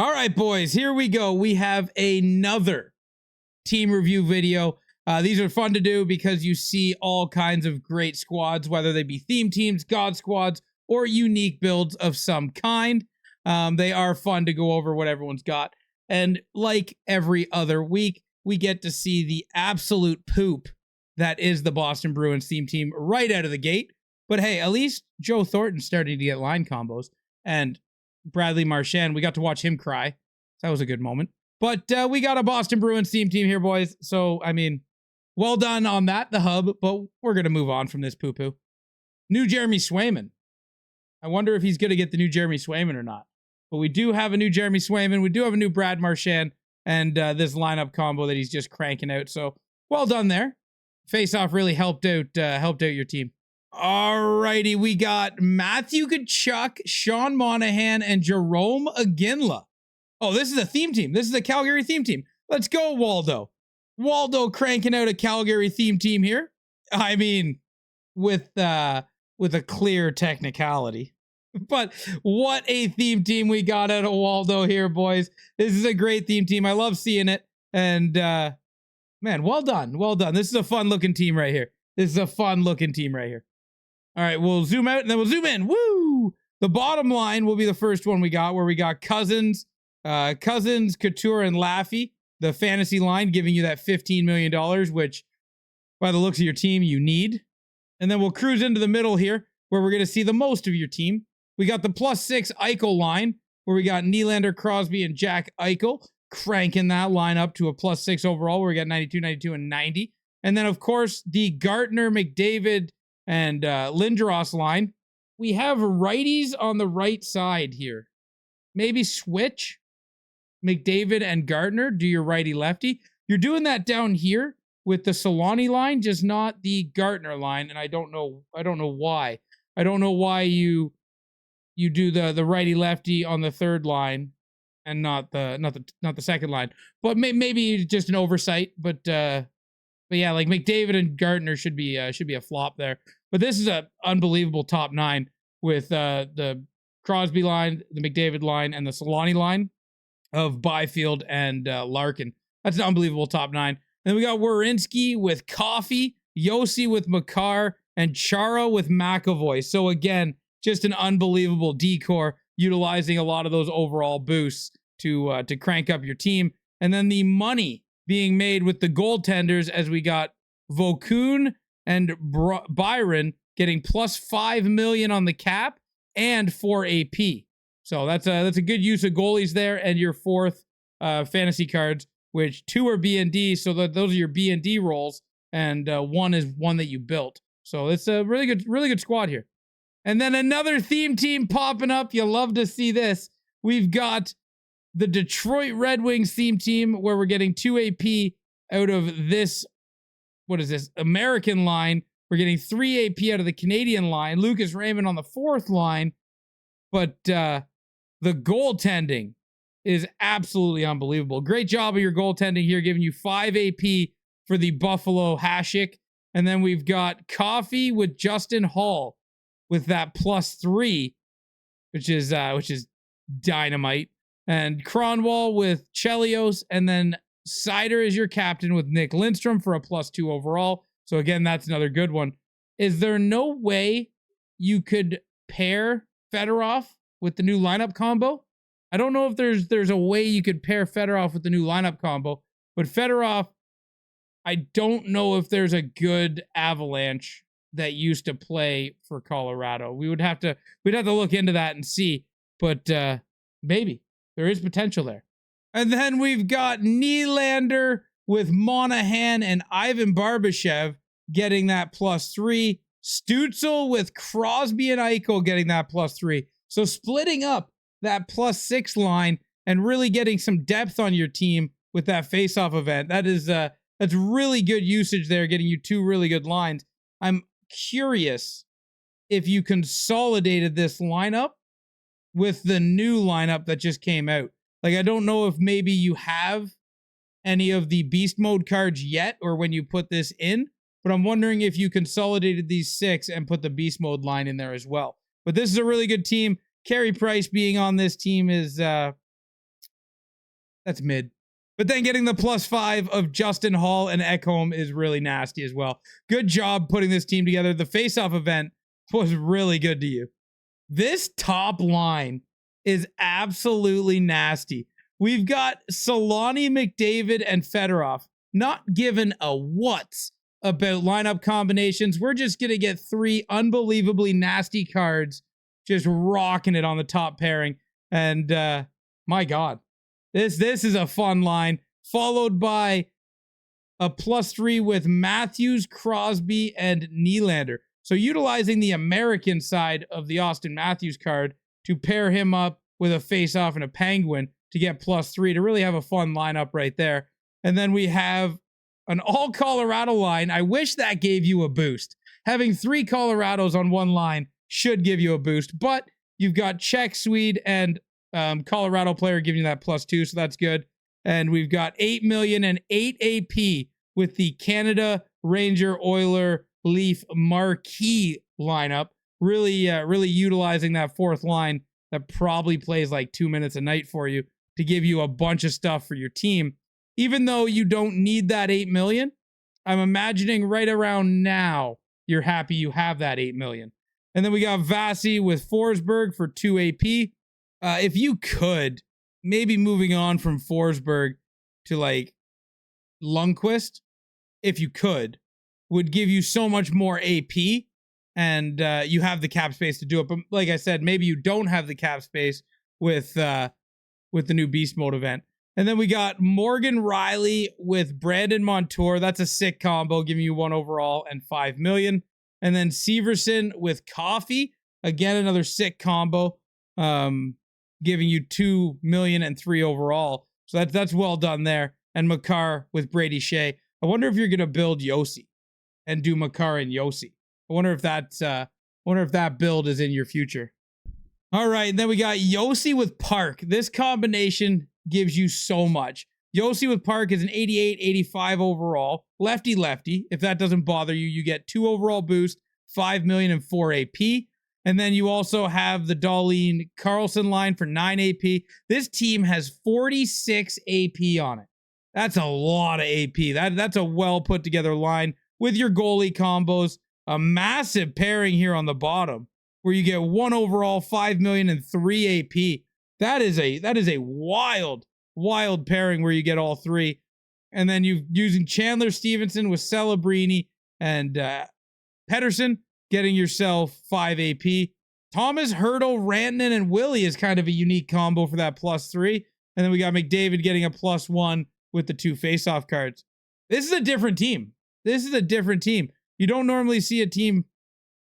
All right, boys, here we go. We have another team review video. These are fun to do because you see all kinds of great squads, whether they be theme teams, god squads, or unique builds of some kind. They are fun to go over what everyone's got. And like every other week, we get to see the absolute poop that is the Boston Bruins theme team right out of the gate. But hey, at least Joe Thornton's starting to get line combos. And Bradley Marchand, we got to watch him cry. That was a good moment. But we got a Boston Bruins theme team here, boys. So, I mean, well done on that, the hub. But we're going to move on from this poo-poo. New Jeremy Swayman. I wonder if he's going to get the new Jeremy Swayman or not. But we do have a new Jeremy Swayman. We do have a new Brad Marchand. And this lineup combo that he's just cranking out. So, well done there. Face-off really helped out your team. Alrighty, we got Matthew Tkachuk, Sean Monahan, and Jerome Iginla. Oh, this is a theme team. This is a Calgary theme team. Let's go, Waldo. Waldo cranking out a Calgary theme team here. I mean, with a clear technicality. But what a theme team we got out of Waldo here, boys. This is a great theme team. I love seeing it. And, man, well done. Well done. This is a fun-looking team right here. This is a fun-looking team right here. All right, we'll zoom out and then we'll zoom in. Woo! The bottom line will be the first one we got, where we got Cousins, Couture, and Laffy. The fantasy line giving you that $15 million, which, by the looks of your team, you need. And then we'll cruise into the middle here, where we're going to see the most of your team. We got the +6 Eichel line, where we got Nylander, Crosby, and Jack Eichel, cranking that line up to a +6 overall, where we got 92, 92, and 90. And then, of course, the Gartner, McDavid, and Lindros line. We have righties on the right side here. Maybe switch McDavid and Gardner, do your righty-lefty. You're doing that down here with the Solani line, just not the Gartner line, and I don't know why. I don't know why you do the righty-lefty on the third line and not the second line. But maybe just an oversight, but yeah, like McDavid and Gardner should be a flop there. But this is a unbelievable top 9 with the Crosby line, the McDavid line, and the Solani line of Byfield and Larkin. That's an unbelievable top 9. Then we got Werenski with Coffee, Yossi with Makar, and Chara with McAvoy. So again, just an unbelievable decor, utilizing a lot of those overall boosts to crank up your team. And then the money being made with the goaltenders, as we got Vokun and Byron getting +5 million on the cap and 4 AP. So that's a good use of goalies there, and your 4th fantasy cards, which 2 are B&D, so those are your B&D roles, and 1 is one that you built. So it's a really good squad here. And then another theme team popping up. You love to see this. We've got the Detroit Red Wings theme team, where we're getting 2 AP out of this, what is this, American line. We're getting 3 AP out of the Canadian line. Lucas Raymond on the 4th line. But the goaltending is absolutely unbelievable. Great job of your goaltending here, giving you 5 AP for the Buffalo Hasek. And then we've got Coffee with Justin Hall with that +3, which is dynamite. And Cronwall with Chelios, and then Sider is your captain with Nick Lindstrom for a +2 overall. So again, that's another good one. Is there no way you could pair Fedorov with the new lineup combo? I don't know if there's a way you could pair Fedorov with the new lineup combo, but Fedorov, I don't know if there's a good Avalanche that used to play for Colorado. We'd have to look into that and see, but maybe there is potential there. And then we've got Nylander with Monahan and Ivan Barbashev getting that +3. Stützle with Crosby and Eichel getting that +3. So splitting up that +6 line and really getting some depth on your team with that face-off event. That's really good usage there, getting you 2 really good lines. I'm curious if you consolidated this lineup with the new lineup that just came out. Like, I don't know if maybe you have any of the beast mode cards yet, or when you put this in, but I'm wondering if you consolidated these 6 and put the beast mode line in there as well. But this is a really good team. Carey Price being on this team is That's mid. But then getting the +5 of Justin Hall and Ekholm is really nasty as well. Good job putting this team together. The face-off event was really good to you. This top line is absolutely nasty. We've got Solani, McDavid, and Fedorov not given a what's about lineup combinations. We're just going to get 3 unbelievably nasty cards just rocking it on the top pairing. And my God, this is a fun line, followed by a +3 with Matthews, Crosby, and Nylander. So utilizing the American side of the Austin Matthews card to pair him up with a face-off and a Penguin to get +3 to really have a fun lineup right there. And then we have an all Colorado line. I wish that gave you a boost. Having 3 Colorados on one line should give you a boost, but you've got Czech, Swede, and Colorado player giving you that +2, so that's good. And we've got 8 million and 8 AP with the Canada, Ranger, Oiler, Leaf marquee lineup. Really utilizing that fourth line that probably plays like 2 minutes a night for you to give you a bunch of stuff for your team. Even though you don't need that 8 million, I'm imagining right around now you're happy you have that 8 million. And then we got Vasi with Forsberg for 2 AP. If you could, maybe moving on from Forsberg to like Lundqvist, if you could, would give you so much more AP, and you have the cap space to do it. But like I said, maybe you don't have the cap space with the new Beast Mode event. And then we got Morgan Riley with Brandon Montour. That's a sick combo, giving you 1 overall and 5 million. And then Severson with Coffee, again another sick combo, giving you 2 million and 3 overall. So that's well done there. And Makar with Brady Shea. I wonder if you're gonna build Yossi and do Makar and Yossi. I wonder if that build is in your future. All right, then we got Yossi with Park. This combination gives you so much. Yossi with Park is an 88, 85 overall. Lefty. If that doesn't bother you, you get 2 overall boost, 5 million and 4 AP. And then you also have the Dahlin Carlson line for 9 AP. This team has 46 AP on it. That's a lot of AP. That's a well put together line with your goalie combos. A massive pairing here on the bottom where you get 1 overall, 5 million and 3 AP. That is a wild pairing where you get all 3. And then you're using Chandler Stevenson with Celebrini and Pedersen, getting yourself 5 AP. Thomas, Hurdle, Rantanen, and Willie is kind of a unique combo for that +3. And then we got McDavid getting a +1 with the 2 face-off cards. This is a different team. You don't normally see a team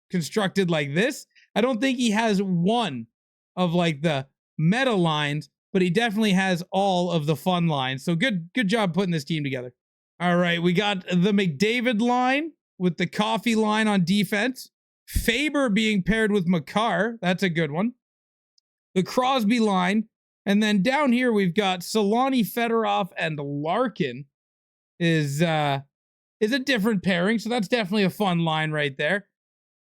constructed like this. I don't think he has one of like the meta lines, but he definitely has all of the fun lines. So good job putting this team together. All right, we got the McDavid line with the Coffee line on defense. Faber being paired with Makar. That's a good one. The Crosby line. And then down here, we've got Solani, Fedorov, and Larkin is a different pairing. So that's definitely a fun line right there.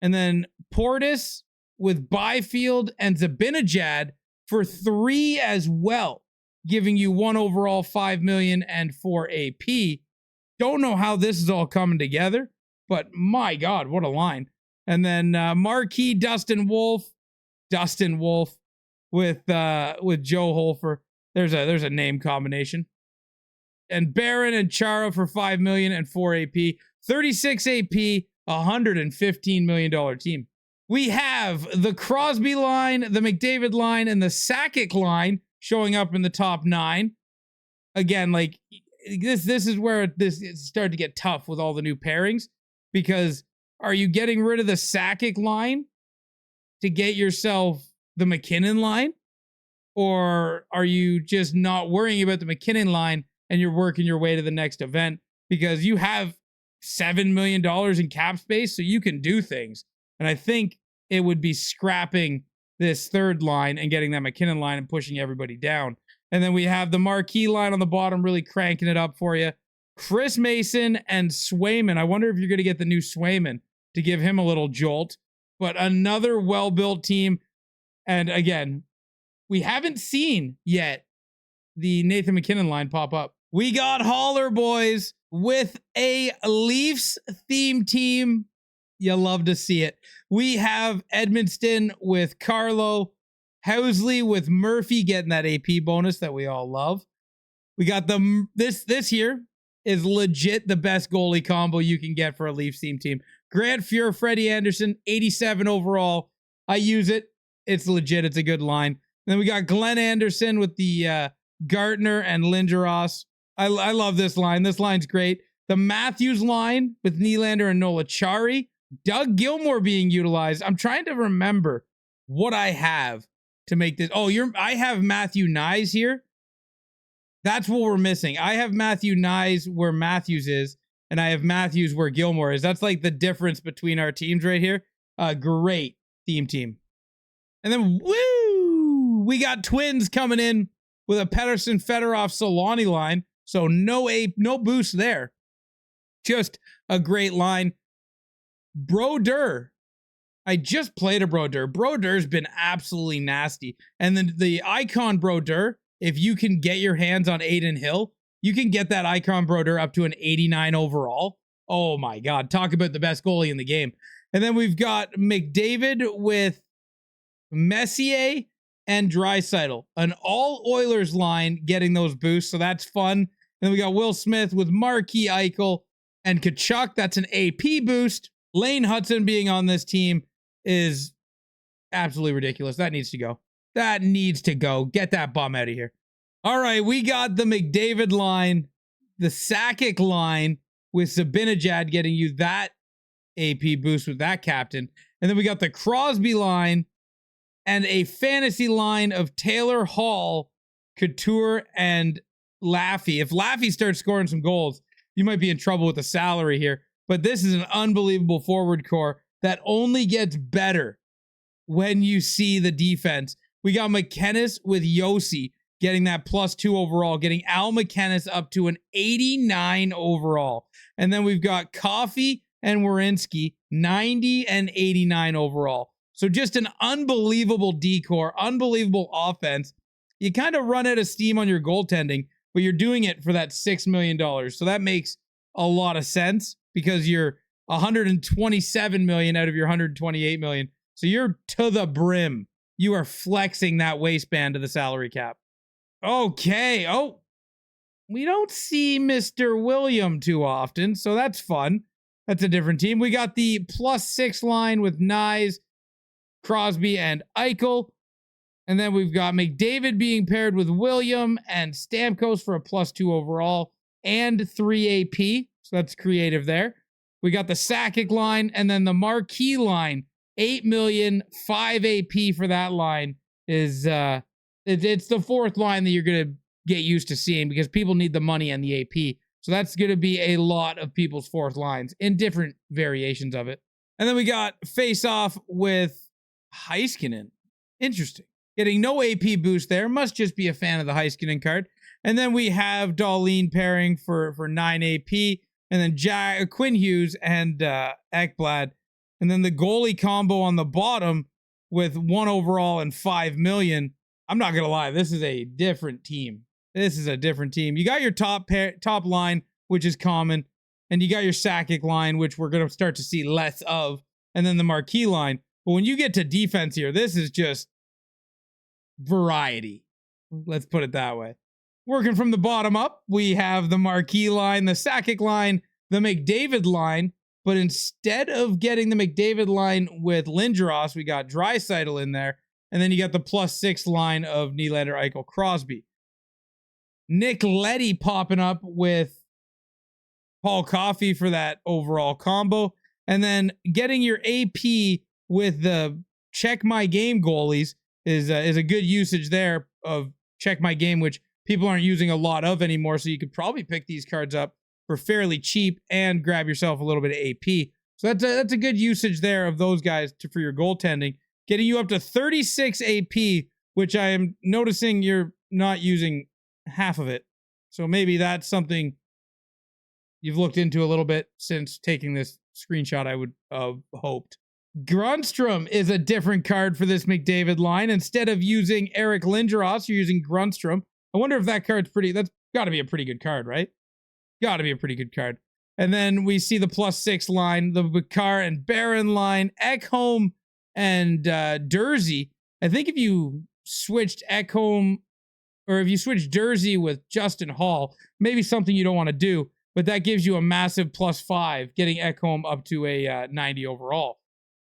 And then Portis with Byfield and Zibanejad for 3 as well, giving you 1 overall, 5 million and 4 AP. Don't know how this is all coming together, but my God, what a line. And then Marquee Dustin Wolf with Joe Holfer. There's a name combination. And Barron and Chara for 5 million and 4 AP. 36 AP, $115 million team. We have the Crosby line, the McDavid line, and the Sakic line showing up in the top 9. Again, like this is where this started to get tough with all the new pairings, because are you getting rid of the Sakic line to get yourself the McKinnon line? Or are you just not worrying about the McKinnon line and you're working your way to the next event because you have $7 million in cap space, so you can do things? And I think it would be scrapping this third line and getting that McKinnon line and pushing everybody down. And then we have the Marquee line on the bottom, really cranking it up for you. Chris Mason and Swayman. I wonder if you're going to get the new Swayman to give him a little jolt. But another well-built team. And again, we haven't seen yet the Nathan McKinnon line pop up. We got Holler Boys with a Leafs theme team. You love to see it. We have Edmonton with Carlo, Housley with Murphy getting that AP bonus that we all love. We got this here is legit the best goalie combo you can get for a Leafs theme team. Grant Fuhr, Freddie Anderson, 87 overall. I use it. It's legit. It's a good line. And then we got Glenn Anderson with the Gartner and Lindros. I love this line. This line's great. The Matthews line with Nylander and Nolachari. Doug Gilmour being utilized. I'm trying to remember what I have to make this. Oh, I have Matthew Nyes here. That's what we're missing. I have Matthew Nyes where Matthews is, and I have Matthews where Gilmour is. That's like the difference between our teams right here. Great theme team. And then, woo! We got Twins coming in with a Pettersson, Fedorov, Solani line. So no boost there. Just a great line. Brodeur. I just played a Brodeur. Brodeur's been absolutely nasty. And then the icon Brodeur, if you can get your hands on Aiden Hill, you can get that icon Brodeur up to an 89 overall. Oh my God. Talk about the best goalie in the game. And then we've got McDavid with Messier and Draisaitl. An all Oilers line getting those boosts. So that's fun. And then we got Will Smith with Marquis, Eichel, and Kachuk. That's an AP boost. Lane Hudson being on this team is absolutely ridiculous. That needs to go. That needs to go. Get that bum out of here. All right, we got the McDavid line, the Sakic line with Zibanejad getting you that AP boost with that captain. And then we got the Crosby line and a fantasy line of Taylor Hall, Couture, and Laffy. If Laffy starts scoring some goals, you might be in trouble with the salary here. But this is an unbelievable forward core that only gets better when you see the defense. We got McKennis with Yossi getting that +2 overall, getting Al McKennis up to an 89 overall. And then we've got Coffey and Werenski, 90 and 89 overall. So just an unbelievable decor, unbelievable offense. You kind of run out of steam on your goaltending, but you're doing it for that $6 million. So that makes a lot of sense because you're 127 million out of your 128 million. So you're to the brim. You are flexing that waistband to the salary cap. Okay. Oh, we don't see Mr. William too often, so that's fun. That's a different team. We got the +6 line with Nyes, Crosby, and Eichel. And then we've got McDavid being paired with William and Stamkos for a +2 overall and 3 AP. So that's creative there. We got the Sakic line and then the Marquee line. 8 million, 5 AP for that line is it's the fourth line that you're going to get used to seeing because people need the money and the AP. So that's going to be a lot of people's fourth lines in different variations of it. And then we got face off with Heiskanen. Interesting. Getting no AP boost there. Must just be a fan of the Heiskanen card. And then we have Dahlin pairing for 9 AP. And then Quinn Hughes and Ekblad. And then the goalie combo on the bottom with 1 overall and 5 million. I'm not going to lie. This is a different team. This is a different team. You got your top line, which is common. And you got your Sakic line, which we're going to start to see less of. And then the Marquee line. But when you get to defense here, this is just variety. Let's put it that way. Working from the bottom up, we have the Marquee line, the Sakic line, the McDavid line. But instead of getting the McDavid line with Lindros, we got Draisaitl in there. And then you got the +6 line of Nylander, Eichel, Crosby. Nick Leddy popping up with Paul Coffey for that overall combo. And then getting your AP with the Check My Game goalies is a good usage there of Check My Game, which people aren't using a lot of anymore. So you could probably pick these cards up for fairly cheap and grab yourself a little bit of AP. So that's a good usage there of those guys for your goaltending. Getting you up to 36 AP, which I am noticing you're not using half of it. So maybe that's something you've looked into a little bit since taking this screenshot, I would have hoped. Grundstrom is a different card for this McDavid line. Instead of using Eric Lindros, you're using Grundstrom. I wonder if that card's that's got to be a pretty good card, right? Got to be a pretty good card. And then we see the +6 line, the Bakar and Barron line, Ekholm and Durzi. I think if you switched Ekholm, or if you switch Durzi with Justin Hall, maybe something you don't want to do, but that gives you a massive +5, getting Ekholm up to a 90 overall.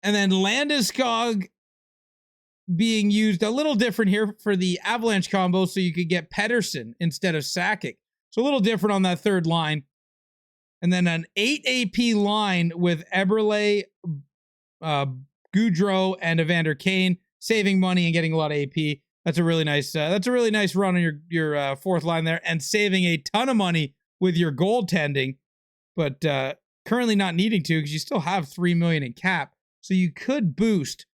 And then Landeskog being used a little different here for the Avalanche combo, so you could get Pettersson instead of Sakic. So a little different on that third line. And then an 8 AP line with Eberle, Goudreau, and Evander Kane, saving money and getting a lot of AP. That's a really nice run on your fourth line there, and saving a ton of money with your goaltending, but currently not needing to because you still have $3 million in cap, so you could boost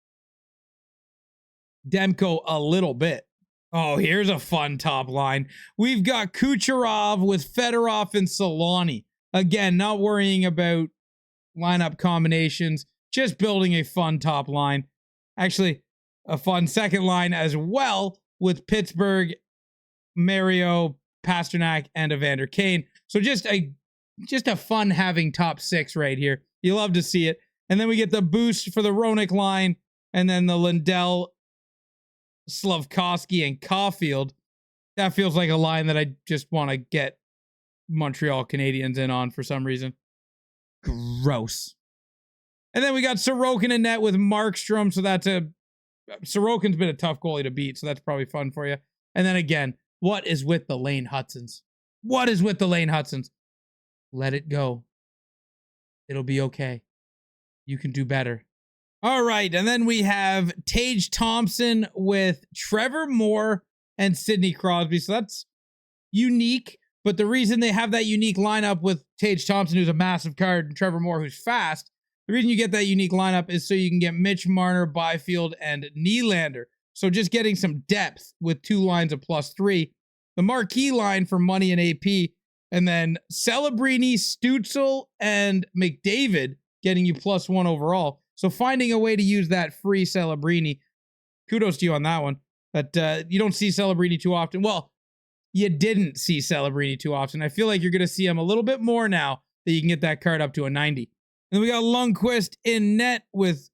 Demko a little bit. Oh, here's a fun top line. We've got Kucherov with Fedorov and Solani. Again, not worrying about lineup combinations, just building a fun top line. Actually, a fun second line as well with Pittsburgh, Mario, Pasternak, and Evander Kane. So just a fun having top 6 right here. You love to see it. And then we get the boost for the Roenick line, and then the Lindell, Slavkovsky, and Caulfield. That feels like a line that I just want to get Montreal Canadiens in on for some reason. Gross. And then we got Sorokin in net with Markstrom. So that's Sorokin's been a tough goalie to beat. So that's probably fun for you. And then again, what is with the Lane Hudsons? What is with the Lane Hudsons? Let it go. It'll be okay. You can do better. All right. And then we have Tage Thompson with Trevor Moore and Sidney Crosby. So that's unique. But the reason they have that unique lineup with Tage Thompson, who's a massive card, and Trevor Moore, who's fast, the reason you get that unique lineup is so you can get Mitch Marner, Byfield, and Nylander. So just getting some depth with 2 lines of +3. The marquee line for money and AP, and then Celebrini, Stützle, and McDavid getting you +1 overall. So finding a way to use that free Celebrini, kudos to you on that one. That you don't see Celebrini too often. Well, you didn't see Celebrini too often. I feel like you're going to see him a little bit more now that you can get that card up to a 90. And then we got Lundqvist in net with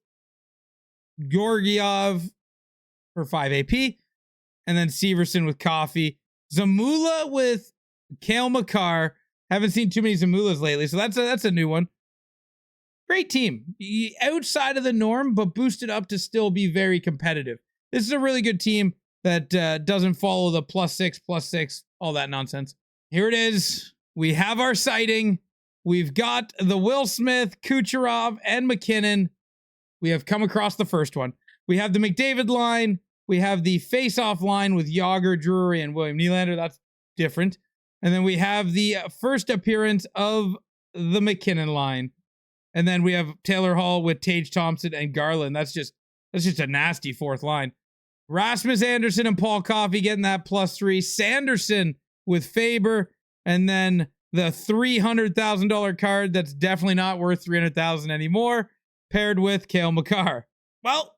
Georgiev for 5 AP. And then Severson with Coffee. Zamula with Cale Makar. Haven't seen too many Zamulas lately, so that's a new one. Great team. Outside of the norm, but boosted up to still be very competitive. This is a really good team that doesn't follow the +6, all that nonsense. Here it is. We have our sighting. We've got the Will Smith, Kucherov, and McKinnon. We have come across the first one. We have the McDavid line. We have the face-off line with Yager, Drury, and William Nylander. That's different. And then we have the first appearance of the McKinnon line. And then we have Taylor Hall with Tage Thompson and Garland. That's just a nasty fourth line. Rasmus Anderson and Paul Coffey getting that +3. Sanderson with Faber. And then the $300,000 card that's definitely not worth $300,000 anymore, paired with Cale Makar. Well,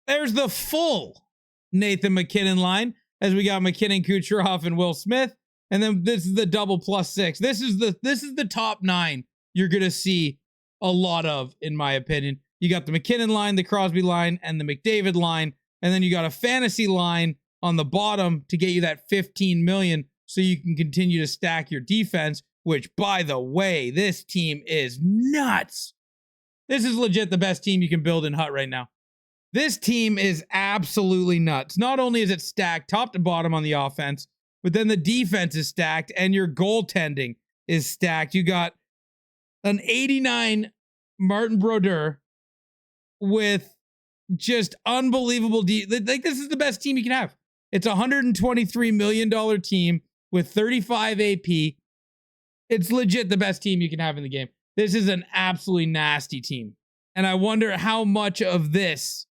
there's the full Nathan McKinnon line, as we got McKinnon, Kucherov, and Will Smith. And then this is the double +6. This is the top 9 you're gonna see a lot of, in my opinion. You got the McKinnon line, the Crosby line, and the McDavid line. And then you got a fantasy line on the bottom to get you that 15 million so you can continue to stack your defense, which, by the way, this team is nuts. This is legit the best team you can build in Hut right now. This team is absolutely nuts. Not only is it stacked top to bottom on the offense, but then the defense is stacked and your goaltending is stacked. You got an 89 Martin Brodeur with just unbelievable. Like, this is the best team you can have. It's a $123 million team with 35 AP. It's legit the best team you can have in the game. This is an absolutely nasty team. And I wonder how much of this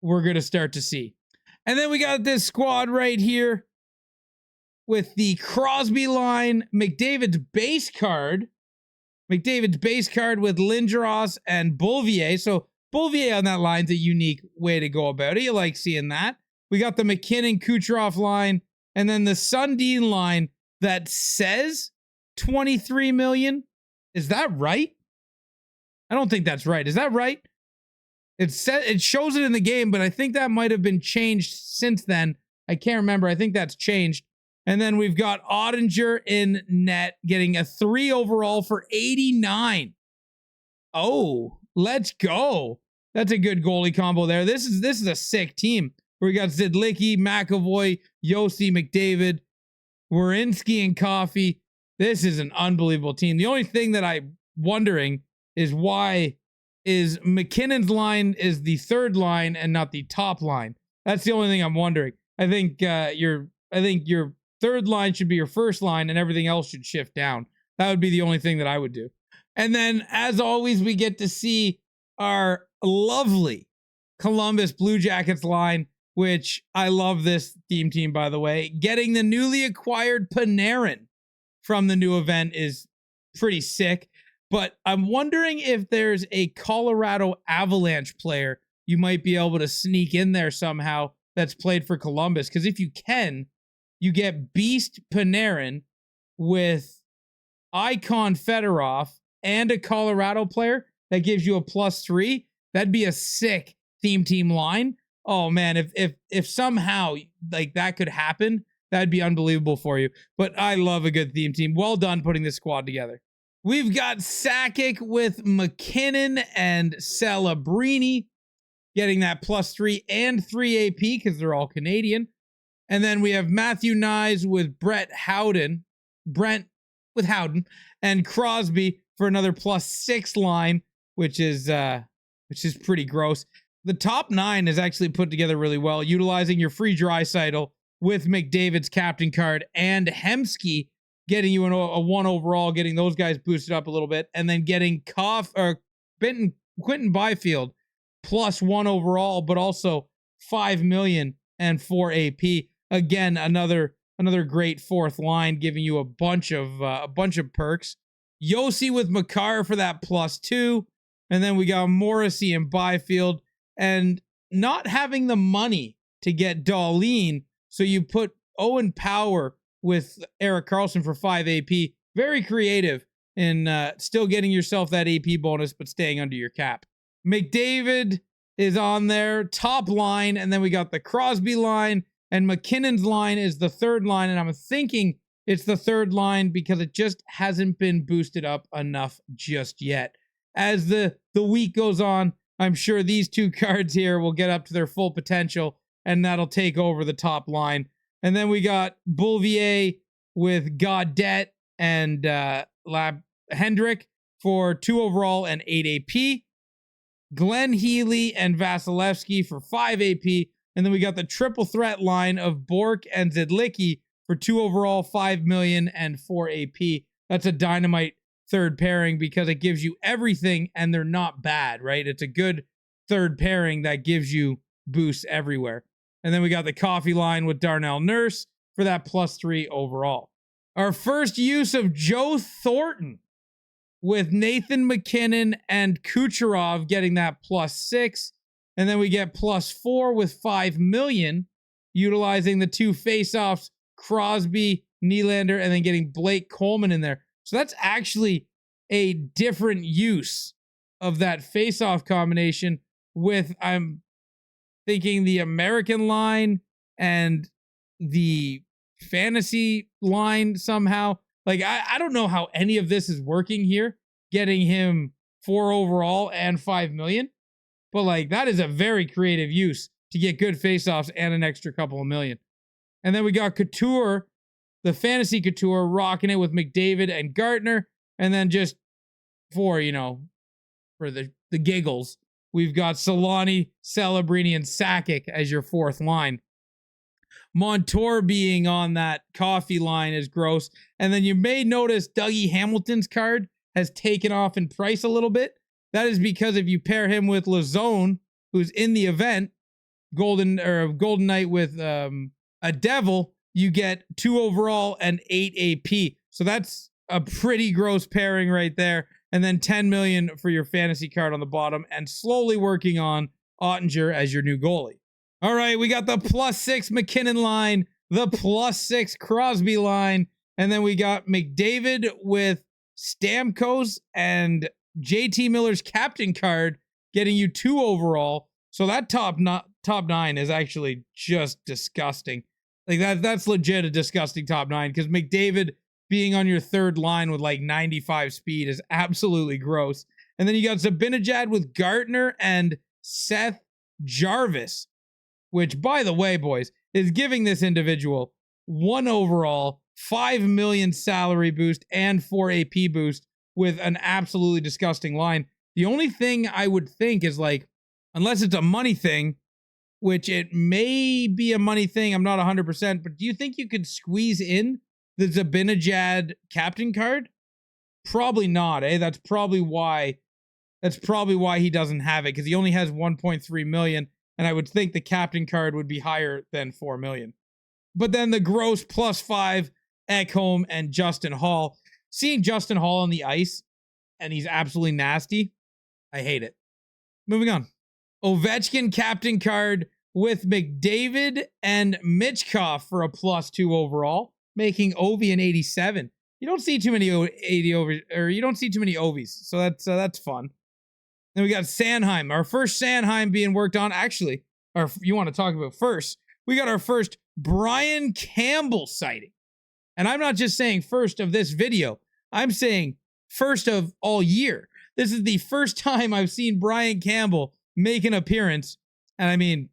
we're going to start to see. And then we got this squad right here with the Crosby line, McDavid's base card with Lindros and Bouvier. So Bouvier on that line's a unique way to go about it. You like seeing that. We got the McKinnon Kucherov line And then the Sundin line that says 23 million. Is that right? I don't think that's right. Is that right? It shows it in the game, but I think that might have been changed since then. I can't remember. I think that's changed. And then we've got Ottinger in net getting a 3 overall for 89. Oh, let's go. That's a good goalie combo there. This is a sick team. We got Zidlicki, McAvoy, Yossi, McDavid, Werenski, and Coffey. This is an unbelievable team. The only thing that I'm wondering is why is McKinnon's line is the third line and not the top line. That's the only thing I'm wondering. I think your third line should be your first line and everything else should shift down. That would be the only thing that I would do. And then, as always, we get to see our lovely Columbus Blue Jackets line, which I love this theme team, by the way. Getting the newly acquired Panarin from the new event is pretty sick. But I'm wondering if there's a Colorado Avalanche player you might be able to sneak in there somehow that's played for Columbus. Because if you can, you get Beast Panarin with Icon Fedorov and a Colorado player that gives you a +3. That'd be a sick theme team line. Oh man, if somehow like that could happen, that'd be unbelievable for you. But I love a good theme team. Well done putting this squad together. We've got Sakic with McKinnon and Celebrini getting that +3 and 3 AP because they're all Canadian. And then we have Matthew Nyes with Brent with Howden and Crosby for another +6 line, which is pretty gross. The top 9 is actually put together really well, utilizing your free Draisaitl with McDavid's captain card and Hemsky getting you a 1 overall, getting those guys boosted up a little bit, and then getting Quentin Byfield +1 overall, but also 5 million and 4 AP. Again, another great fourth line, giving you a bunch of perks. Yossi with Makar for that +2, and then we got Morrissey and Byfield, and not having the money to get Dahlin, so you put Owen Power with Erik Karlsson for 5 AP. Very creative in still getting yourself that AP bonus, but staying under your cap. McDavid is on there, top line, and then we got the Crosby line, and McKinnon's line is the third line, and I'm thinking it's the third line because it just hasn't been boosted up enough just yet. As the week goes on, I'm sure these two cards here will get up to their full potential, and that'll take over the top line. And then we got Bouvier with Gaudette and Hendrick for 2 overall and 8 AP. Glenn Healy and Vasilevsky for 5 AP. And then we got the triple threat line of Bork and Zidlicki for 2 overall, 5 million, and 4 AP. That's a dynamite third pairing because it gives you everything and they're not bad, right? It's a good third pairing that gives you boosts everywhere. And then we got the Coffee line with Darnell Nurse for that +3 overall. Our first use of Joe Thornton with Nathan McKinnon and Kucherov getting that +6. And then we get +4 with 5 million, utilizing the 2 faceoffs, Crosby, Nylander, and then getting Blake Coleman in there. So that's actually a different use of that faceoff combination with, I'm thinking, the American line and the fantasy line somehow. Like, I don't know how any of this is working here, getting him 4 overall and 5 million. But like, that is a very creative use to get good faceoffs and an extra couple of million. And then we got Couture, the fantasy Couture, rocking it with McDavid and Gartner. And then just for the giggles, we've got Solani, Celebrini, and Sakic as your fourth line. Montour being on that Coffee line is gross. And then you may notice Dougie Hamilton's card has taken off in price a little bit. That is because if you pair him with Lazone, who's in the event, Golden Knight with a Devil, you get 2 overall and 8 AP. So that's a pretty gross pairing right there. And then 10 million for your fantasy card on the bottom, and slowly working on Ottinger as your new goalie. All right, we got the +6 McKinnon line the +6 Crosby line. And then we got McDavid with Stamkos and JT Miller's captain card, getting you 2 overall. So that top 9 is actually just disgusting. Like that's legit a disgusting top 9, because McDavid being on your third line with like 95 speed is absolutely gross. And then you got Zibanejad with Gartner and Seth Jarvis, which, by the way, boys, is giving this individual 1 overall, 5 million salary boost, and 4 AP boost with an absolutely disgusting line. The only thing I would think is, like, unless it's a money thing, which it may be a money thing, I'm not 100%, but do you think you could squeeze in the Zibanejad captain card? Probably not, eh? That's probably why he doesn't have it, because he only has 1.3 million, and I would think the captain card would be higher than 4 million. But then the gross +5 Ekholm and Justin Hall. Seeing Justin Hall on the ice, and he's absolutely nasty, I hate it. Moving on. Ovechkin captain card with McDavid and Michkov for a +2 overall, making Ovi an 87. You don't see too many 80 over, or you don't see too many Ovies, so that's fun. Then we got Sanheim, our first Sanheim being worked on. Actually, or you want to talk about first? We got our first Brian Campbell sighting, and I'm not just saying first of this video. I'm saying first of all year. This is the first time I've seen Brian Campbell make an appearance, and I mean,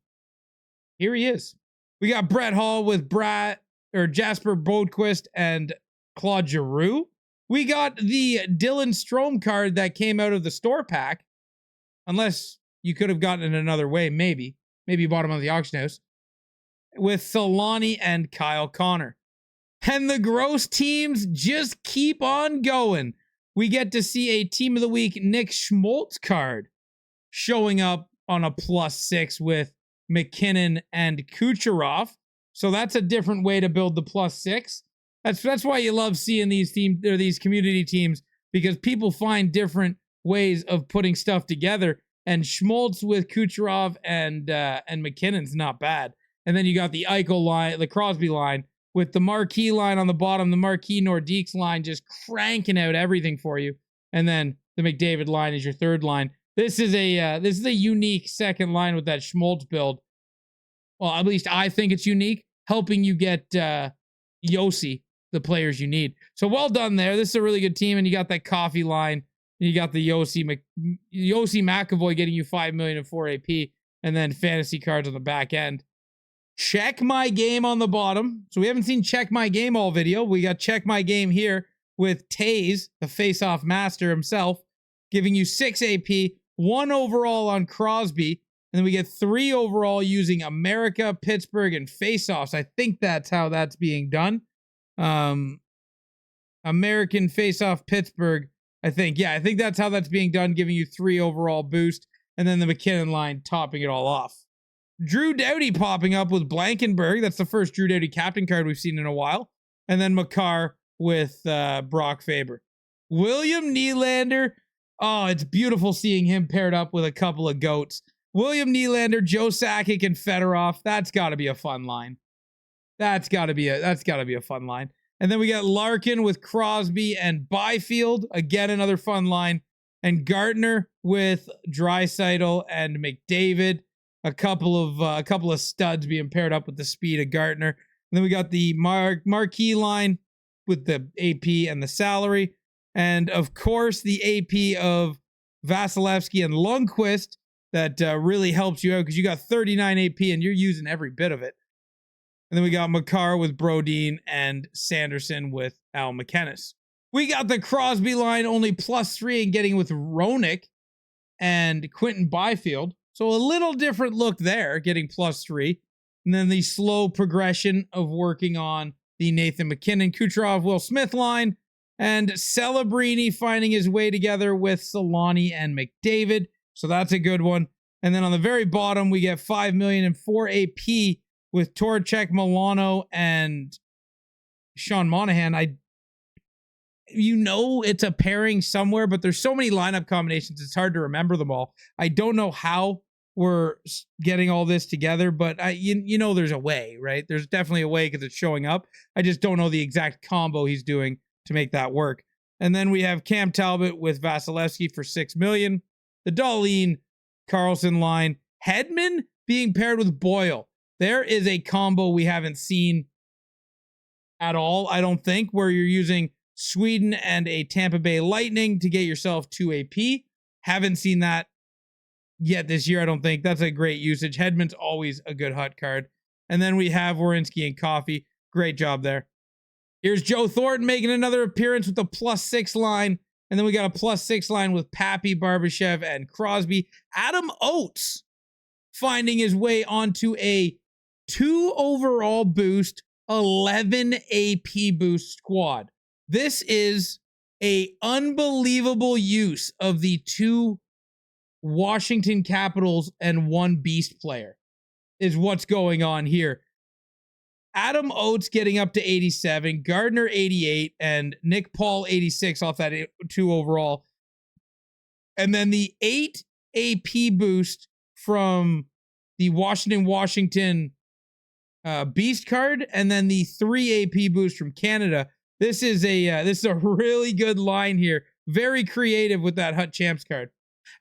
here he is. We got Brett Hall with Jasper Bodequist and Claude Giroux. We got the Dylan Strome card that came out of the store pack, unless you could have gotten it another way, maybe you bought him on the auction house, with Solani and Kyle Connor. And the gross teams just keep on going. We get to see a Team of the Week Nick Schmaltz card showing up on a +6 with McKinnon and Kucherov. So that's a different way to build the +6. That's why you love seeing these these community teams, because people find different ways of putting stuff together. And Schmaltz with Kucherov and McKinnon's not bad. And then you got the Eichel line, the Crosby line, with the Marquee line on the bottom, the Marquee Nordiques line just cranking out everything for you. And then the McDavid line is your third line. This is a unique second line with that Schmaltz build. Well, at least I think it's unique, helping you get Yossi, the players you need. So well done there. This is a really good team, and you got that coffee line, and you got the Yossi McAvoy getting you 5 million and 4 AP, and then fantasy cards on the back end. Check My Game on the bottom. So we haven't seen Check My Game all video. We got Check My Game here with Taze, the face-off master himself, giving you 6 AP, 1 overall on Crosby, and then we get 3 overall using America, Pittsburgh, and face-offs. I think that's how that's being done. American face-off Pittsburgh, I think. Yeah, I think that's how that's being done, giving you 3 overall boost, and then the McKinnon line topping it all off. Drew Doughty popping up with Blankenberg. That's the first Drew Doughty captain card we've seen in a while. And then Makar with Brock Faber. William Nylander. Oh, it's beautiful seeing him paired up with a couple of goats. William Nylander, Joe Sakic, and Fedorov. That's got to be a fun line. That's got to be a fun line. And then we got Larkin with Crosby and Byfield. Again, another fun line. And Gardner with Draisaitl and McDavid. A couple of studs being paired up with the speed of Gardner. And then we got the Marquee line with the AP and the salary. And of course, the AP of Vasilevsky and Lundqvist that really helps you out, because you got 39 AP and you're using every bit of it. And then we got Makar with Brodin and Sanderson with Al McKennis. We got the Crosby line only +3 and getting with Roenick and Quentin Byfield. So a little different look there, getting +3. And then the slow progression of working on the Nathan McKinnon, Kucherov, Will Smith line. And Celebrini finding his way together with Solani and McDavid. So that's a good one. And then on the very bottom, we get 5 million and 4 AP with Torchek, Milano, and Sean Monahan. It's a pairing somewhere, but there's so many lineup combinations, it's hard to remember them all. I don't know how we're getting all this together, but you know there's a way, right? There's definitely a way because it's showing up. I just don't know the exact combo he's doing to make that work. And then we have Cam Talbot with Vasilevsky for $6 million. The Dahlin Carlson line. Hedman being paired with Boyle. There is a combo we haven't seen at all, I don't think, where you're using Sweden and a Tampa Bay Lightning to get yourself 2 AP. Haven't seen that yet this year, I don't think. That's a great usage. Hedman's always a good hot card. And then we have Werenski and Coffee. Great job there. Here's Joe Thornton making another appearance with the +6 line. And then we got a +6 line with Pappy, Barbashev, and Crosby. Adam Oates finding his way onto a 2 overall boost, 11 AP boost squad. This is a unbelievable use of the 2 Washington Capitals and 1 beast player is what's going on here. Adam Oates getting up to 87, Gardner 88, and Nick Paul 86 off that 2 overall. And then the 8 AP boost from the Washington beast card, and then the 3 AP boost from Canada. This is a really good line here. Very creative with that Hut Champs card.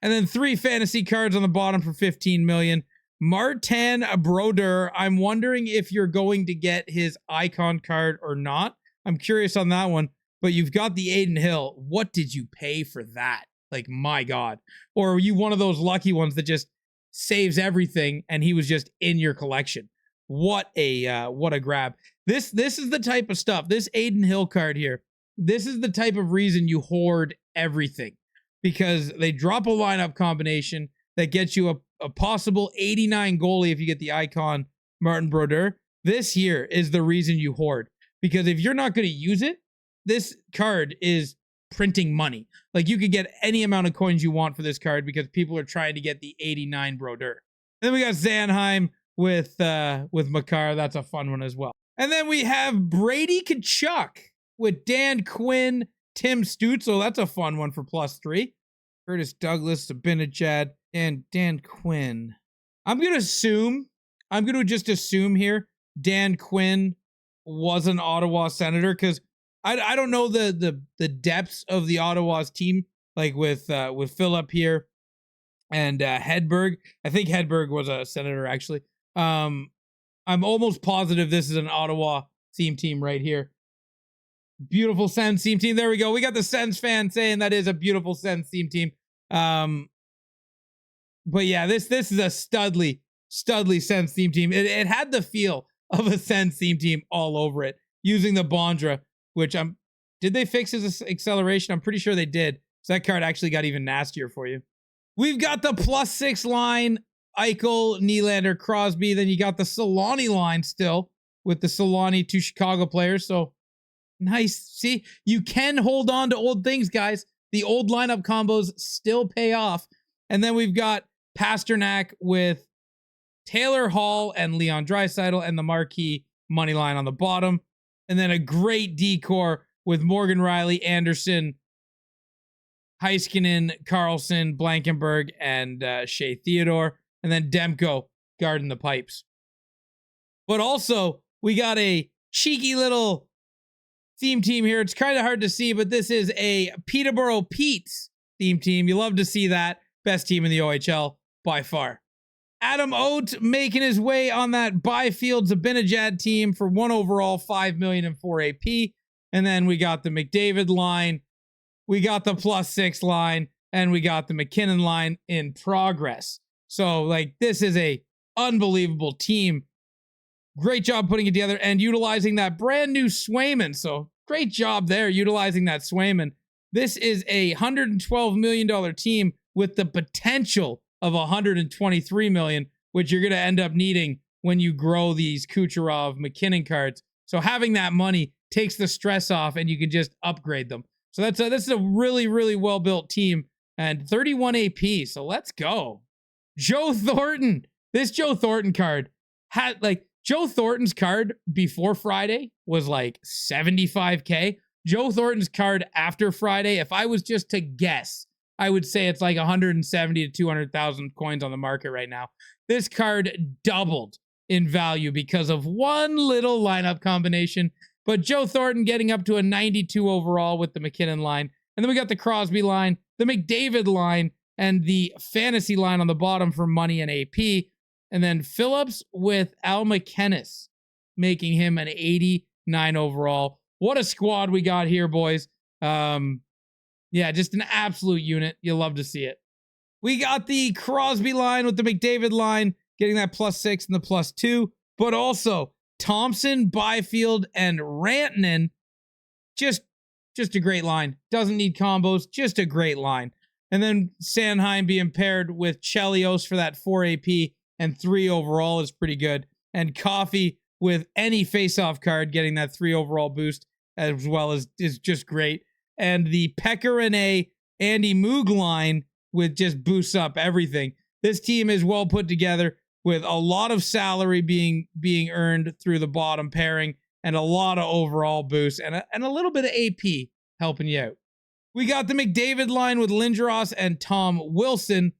And then 3 fantasy cards on the bottom for $15 million. Martin Brodeur, I'm wondering if you're going to get his icon card or not. I'm curious on that one. But you've got the Aiden Hill. What did you pay for that? Like, my God. Or are you one of those lucky ones that just saves everything and he was just in your collection? What a grab. This is the type of stuff. This Aiden Hill card here. This is the type of reason you hoard everything. Because they drop a lineup combination that gets you a possible 89 goalie if you get the icon Martin Brodeur. This here is the reason you hoard. Because if you're not going to use it, this card is printing money. Like, you could get any amount of coins you want for this card because people are trying to get the 89 Brodeur. Then we got Zanheim with Makar. That's a fun one as well. And then we have Brady Tkachuk with Dan Quinn, Tim Stützle. That's a fun one for +3. Curtis Douglas, Zibanejad, and Dan Quinn. I'm going to just assume here Dan Quinn was an Ottawa Senator because I don't know the depths of the Ottawa's team, like with Phillip here and Hedberg. I think Hedberg was a Senator, actually. I'm almost positive this is an Ottawa theme team right here. Beautiful Sens theme team. There we go. We got the Sens fan saying that is a beautiful Sens theme team. But yeah, this is a studly Sens theme team. It had the feel of a Sens theme team all over it, using the Bondra, which did they fix his acceleration? I'm pretty sure they did. So that card actually got even nastier for you. We've got the +6 line, Eichel, Nylander, Crosby. Then you got the Solani line still with the Solani 2 Chicago players. So nice. See, you can hold on to old things, guys. The old lineup combos still pay off. And then we've got Pasternak with Taylor Hall and Leon Draisaitl and the marquee money line on the bottom. And then a great decor with Morgan Riley, Anderson, Heiskanen, Carlson, Blankenberg, and Shea Theodore. And then Demko guarding the pipes. But also, we got a cheeky little theme team here. It's kind of hard to see, but this is a Peterborough Pete's theme team. You love to see that. Best team in the OHL by far. Adam Oates making his way on that Byfield Zibanejad team for 1 overall, $5 million and 4 AP. And then we got the McDavid line. We got the +6 line, and we got the McKinnon line in progress. So, like, this is a unbelievable team. Great job putting it together and utilizing that brand new Swayman. So great job there utilizing that Swayman. This is a $112 million team with the potential of $123 million, which you're going to end up needing when you grow these Kucherov McKinnon cards. So having that money takes the stress off and you can just upgrade them. So this is a really, really well-built team and 31 AP. So let's go. Joe Thornton. This Joe Thornton card had like Joe Thornton's card before Friday was like 75K. Joe Thornton's card after Friday, if I was just to guess, I would say it's like 170 to 200,000 coins on the market right now. This card doubled in value because of one little lineup combination. But Joe Thornton getting up to a 92 overall with the McKinnon line. And then we got the Crosby line, the McDavid line, and the fantasy line on the bottom for money and AP. And then Phillips with Al McInnis, making him an 89 overall. What a squad we got here, boys. Yeah, just an absolute unit. You'll love to see it. We got the Crosby line with the McDavid line, getting that +6 and the +2, but also Thompson, Byfield, and Rantanen. Just a great line. Doesn't need combos, just a great line. And then Sanheim being paired with Chelios for that 4 AP and 3 overall is pretty good. And Coffee with any face-off card getting that 3 overall boost as well is just great. And the Pekka Andy Moog line with just boosts up everything. This team is well put together with a lot of salary being earned through the bottom pairing and a lot of overall boosts and a little bit of AP helping you out. We got the McDavid line with Lindros and Tom Wilson.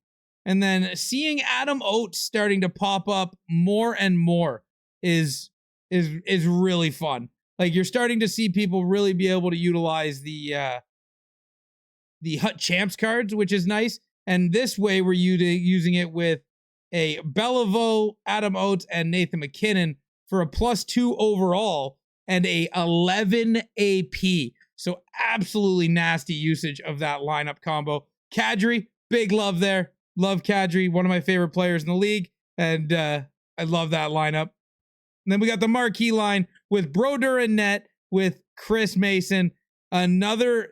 And then seeing Adam Oates starting to pop up more and more is really fun. Like, you're starting to see people really be able to utilize the Hut Champs cards, which is nice. And this way we're using it with a Beliveau, Adam Oates, and Nathan McKinnon for a +2 overall and a 11 AP. So absolutely nasty usage of that lineup combo. Kadri, big love there. Love Kadri, one of my favorite players in the league. And I love that lineup. And then we got the marquee line with Brodeur and net with Chris Mason. Another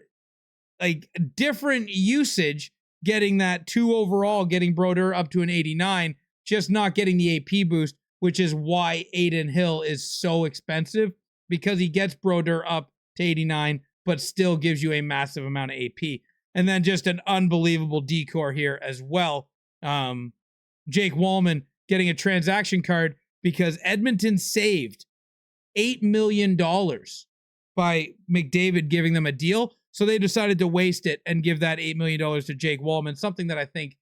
like different usage, getting that 2 overall, getting Brodeur up to an 89, just not getting the AP boost, which is why Adin Hill is so expensive, because he gets Brodeur up to 89, but still gives you a massive amount of AP. And then just an unbelievable decor here as well. Jake Wallman getting a transaction card because Edmonton saved $8 million by McDavid giving them a deal. So they decided to waste it and give that $8 million to Jake Wallman, something that I think,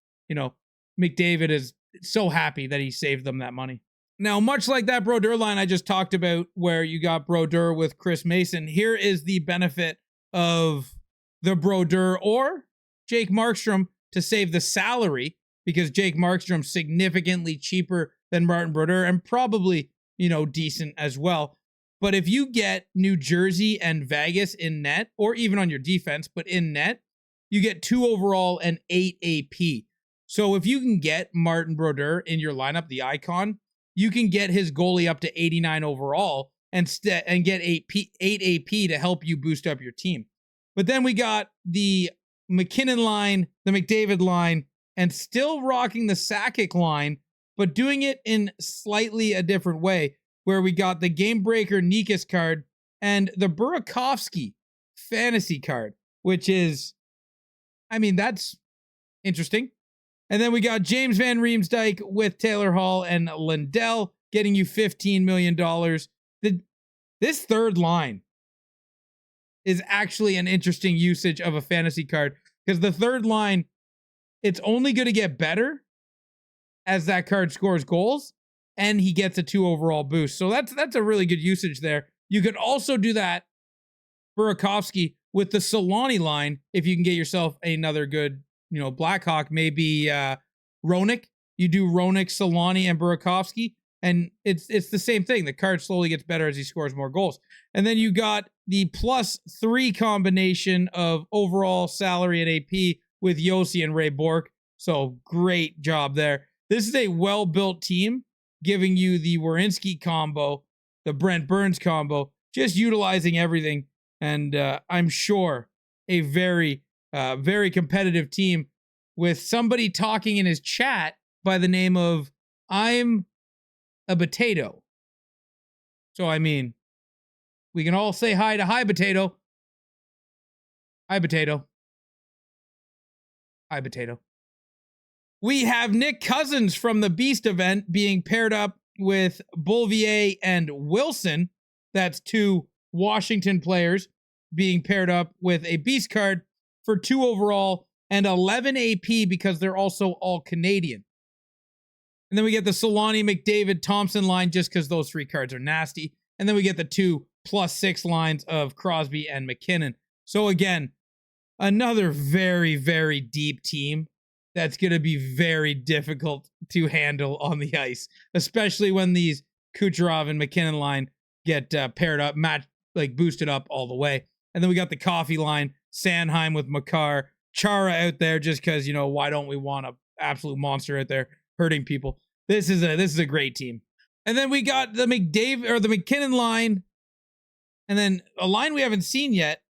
McDavid is so happy that he saved them that money. Now, much like that Brodeur line I just talked about, where you got Brodeur with Chris Mason, here is the benefit of the Brodeur or Jake Markstrom to save the salary, because Jake Markstrom's significantly cheaper than Martin Brodeur and probably, decent as well. But if you get New Jersey and Vegas in net, or even on your defense, but in net, you get 2 overall and 8 AP. So if you can get Martin Brodeur in your lineup, the icon, you can get his goalie up to 89 overall and get 8 AP to help you boost up your team. But then we got the McKinnon line, the McDavid line, and still rocking the Sakic line, but doing it in slightly a different way, where we got the Game Breaker Nikas card and the Burakovsky fantasy card, which is, that's interesting. And then we got James Van Riemsdyk with Taylor Hall and Lindell getting you $15 million. This third line is actually an interesting usage of a fantasy card, because the third line, it's only going to get better as that card scores goals and he gets a 2 overall boost. So that's a really good usage there. You could also do that, Burakovsky, with the Solani line if you can get yourself another good, Blackhawk, maybe Roenick. You do Roenick, Solani, and Burakovsky, and it's the same thing. The card slowly gets better as he scores more goals. And then you got the +3 combination of overall salary and AP with Yossi and Ray Bourque. So great job there. This is a well-built team, giving you the Werenski combo, the Brent Burns combo, just utilizing everything. And I'm sure a very, very competitive team with somebody talking in his chat by the name of I'm a Potato. So, we can all say hi to Hi Potato. Hi Potato. Hi Potato. We have Nick Cousins from the Beast event being paired up with Bouvier and Wilson. That's 2 Washington players being paired up with a Beast card for 2 overall and 11 AP because they're also all Canadian. And then we get the Solani, McDavid, Thompson line just because those 3 cards are nasty. And then we get the 2 +6 lines of Crosby and McKinnon. So again, another very, very deep team that's going to be very difficult to handle on the ice, especially when these Kucherov and McKinnon line get paired up, boosted up all the way. And then we got the Coffee line, Sanheim with Makar, Chara out there just because, why don't we want an absolute monster out there hurting people? This is a great team. And then we got the McKinnon line, and then a line we haven't seen yet.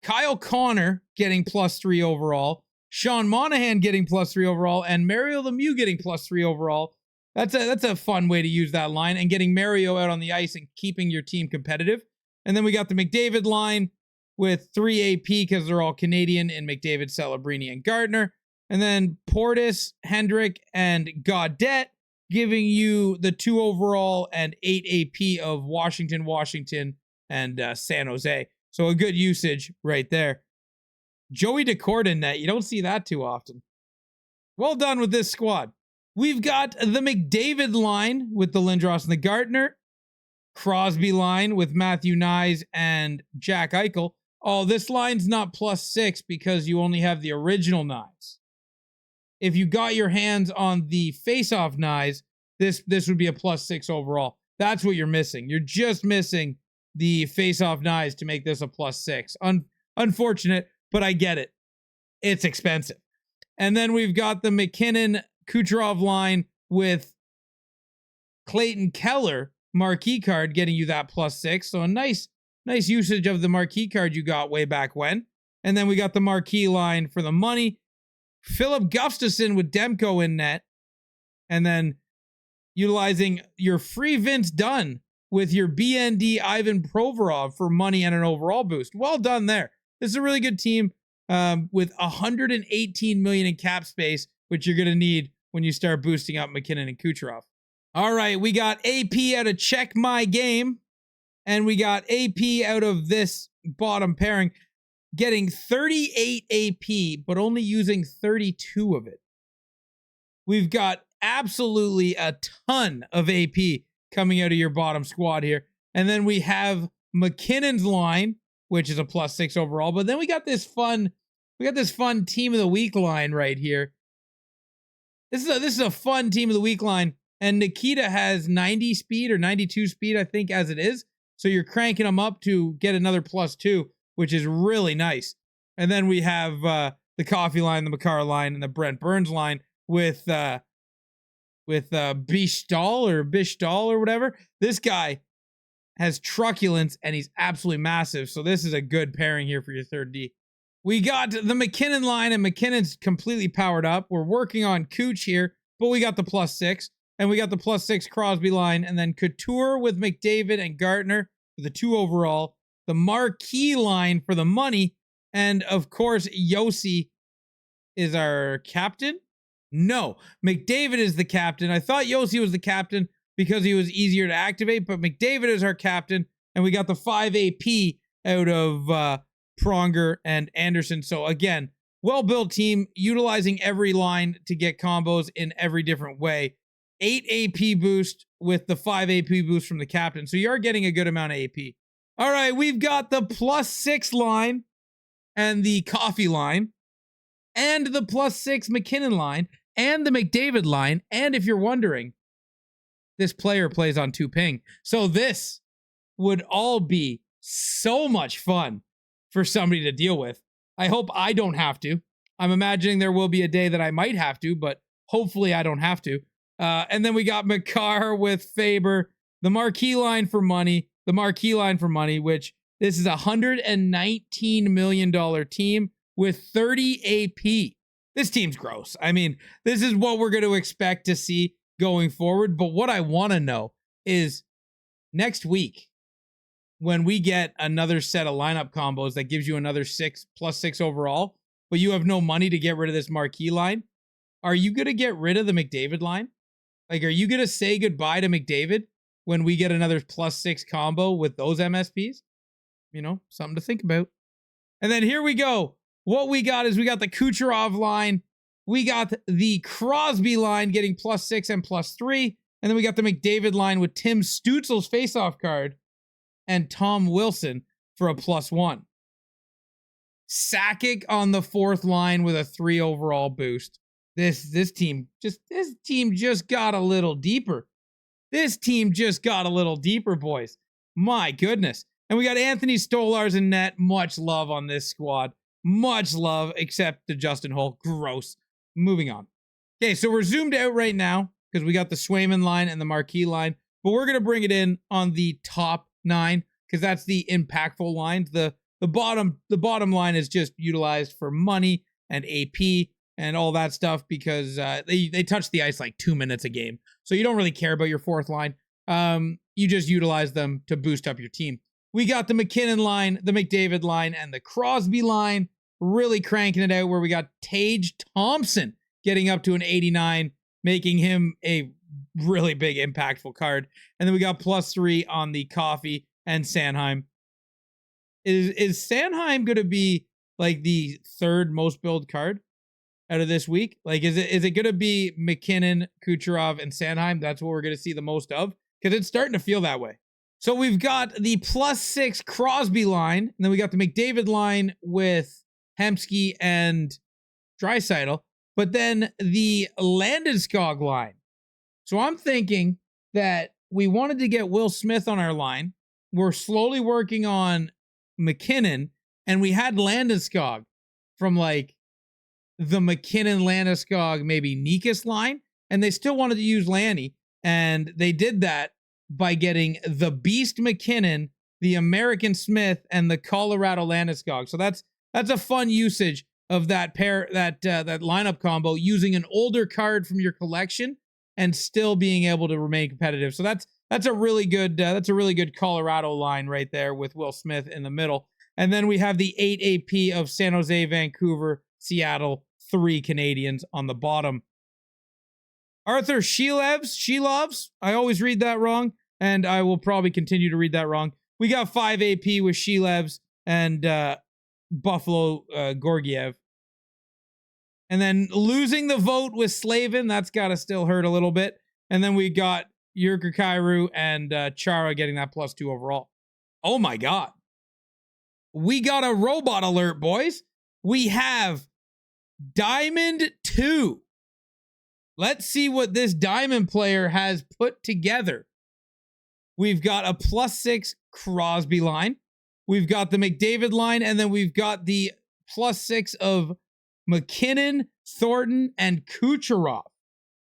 Kyle Connor getting +3 overall, Sean Monahan getting +3 overall, and Mario Lemieux getting +3 overall. That's a fun way to use that line, and getting Mario out on the ice and keeping your team competitive. And then we got the McDavid line with 3 AP because they're all Canadian in McDavid, Celebrini, and Gardner. And then Portis, Hendrick, and Gaudette giving you the 2 overall and 8 AP of Washington, and San Jose. So a good usage right there. Joey Daccord in net. You don't see that too often. Well done with this squad. We've got the McDavid line with the Lindros and the Gardner. Crosby line with Matthew Nyes and Jack Eichel. Oh, this line's not +6 because you only have the original Nyes. If you got your hands on the face-off Nyes, this would be a +6 overall. That's what you're missing. You're just missing the face-off Nyes to make this a +6. Unfortunate, but I get it. It's expensive. And then we've got the McKinnon Kucherov line with Clayton Keller marquee card getting you that +6. So a nice usage of the marquee card you got way back when. And then we got the marquee line for the money. Philip Gustafson with Demko in net. And then utilizing your free Vince Dunn with your BND Ivan Provorov for money and an overall boost. Well done there. This is a really good team with $118 million in cap space, which you're going to need when you start boosting up McKinnon and Kucherov. All right, we got AP out of Check My Game, and we got AP out of this bottom pairing, getting 38 AP, but only using 32 of it. We've got absolutely a ton of AP coming out of your bottom squad here. And then we have McKinnon's line, which is a +6 overall. But then we got this fun team of the week line right here. This is a fun team of the week line. And Nikita has 90 speed or 92 speed, I think, as it is. So you're cranking them up to get another +2, which is really nice. And then we have the Coffee line, the Makar line, and the Brent Burns line with Bishtal or whatever. This guy has truculence and he's absolutely massive. So this is a good pairing here for your third D. We got the McKinnon line, and McKinnon's completely powered up. We're working on Cooch here, but we got the +6. And we got the +6 Crosby line, and then Couture with McDavid and Gardner for the 2 overall. The marquee line for the money. And of course, Yossi is our captain. No, McDavid is the captain. I thought Yossi was the captain because he was easier to activate, but McDavid is our captain. And we got the 5 AP out of Pronger and Anderson. So again, well-built team, utilizing every line to get combos in every different way. 8 AP boost with the 5 AP boost from the captain. So you are getting a good amount of AP. All right, we've got the +6 line and the Coffee line and the +6 McKinnon line and the McDavid line. And if you're wondering, this player plays on 2 ping. So this would all be so much fun for somebody to deal with. I hope I don't have to. I'm imagining there will be a day that I might have to, but hopefully I don't have to. And then we got Makar with Faber, the marquee line for money, which this is a $119 million team with 30 AP. This team's gross. I mean, this is what we're going to expect to see going forward. But what I want to know is next week, when we get another set of lineup combos that gives you another +6 overall, but you have no money to get rid of this marquee line, are you going to get rid of the McDavid line? Like, are you going to say goodbye to McDavid when we get another +6 combo with those MSPs? Something to think about. And then here we go. what we got is we got the Kucherov line. We got the Crosby line getting +6 and +3. And then we got the McDavid line with Tim Stützle's faceoff card and Tom Wilson for a +1. Sakic on the 4th line with a 3 overall boost. This team just got a little deeper. This team just got a little deeper, boys. My goodness. And we got Anthony Stolarz in net. Much love on this squad. Much love, except to Justin Holl. Gross. Moving on. Okay, so we're zoomed out right now because we got the Swayman line and the Marquee line, but we're going to bring it in on the top 9 because that's the impactful lines. The bottom line is just utilized for money and AP and all that stuff because they touch the ice like 2 minutes a game. So you don't really care about your 4th line. You just utilize them to boost up your team. We got the McKinnon line, the McDavid line, and the Crosby line really cranking it out where we got Tage Thompson getting up to an 89, making him a really big impactful card. And then we got +3 on the Coffee and Sanheim. Is Sanheim going to be like the 3rd most billed card out of this week? Like, is it going to be McKinnon, Kucherov, and Sanheim? That's what we're going to see the most of? Because it's starting to feel that way. So we've got the +6 Crosby line, and then we got the McDavid line with Hemsky and Draisaitl, but then the Landeskog line. So I'm thinking that we wanted to get Will Smith on our line. We're slowly working on McKinnon, and we had Landeskog from like the McKinnon, Landeskog, maybe Nikas line, and they still wanted to use Lanny, and they did that by getting the Beast McKinnon, the American Smith, and the Colorado Landeskog. So that's a fun usage of that pair, that lineup combo, using an older card from your collection and still being able to remain competitive. So that's a really good Colorado line right there with Will Smith in the middle. And then we have the 8 AP of San Jose, Vancouver, Seattle, 3 Canadians on the bottom. Arthur Shelovs, I always read that wrong, and I will probably continue to read that wrong. We got 5 AP with Shelovs and Buffalo Gorgiev. And then losing the vote with Slavin, that's got to still hurt a little bit. And then we got Jurker Kyrou and Chara getting that +2 overall. Oh my God. We got a robot alert, boys. We have Diamond 2. Let's see what this Diamond player has put together. We've got a +6 Crosby line. We've got the McDavid line, and then we've got the +6 of McKinnon, Thornton, and Kucherov.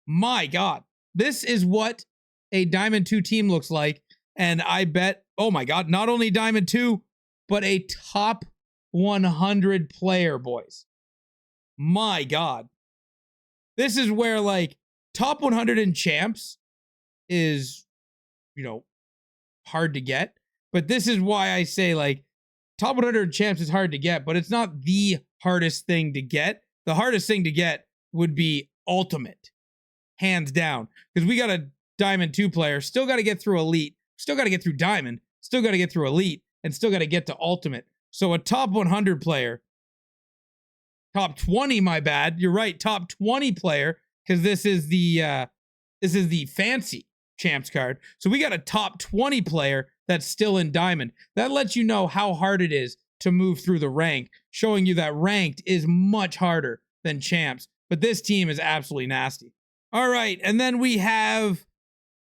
My God. This is what a Diamond 2 team looks like. And I bet, oh my God, not only Diamond 2, but a top 100 player, boys. My God. This is where, like, top 100 in champs is, hard to get. But this is why I say, like, top 100 in champs is hard to get, but it's not the hardest thing to get. The hardest thing to get would be ultimate, hands down. Because we got a Diamond 2 player, still got to get through elite, still got to get through Diamond, still got to get through elite, and still got to get to ultimate. So a top 100 player, top 20, my bad. You're right, top 20 player, because this is the fancy champs card. So we got a top 20 player that's still in Diamond. That lets you know how hard it is to move through the rank, showing you that ranked is much harder than champs. But this team is absolutely nasty. All right, and then we have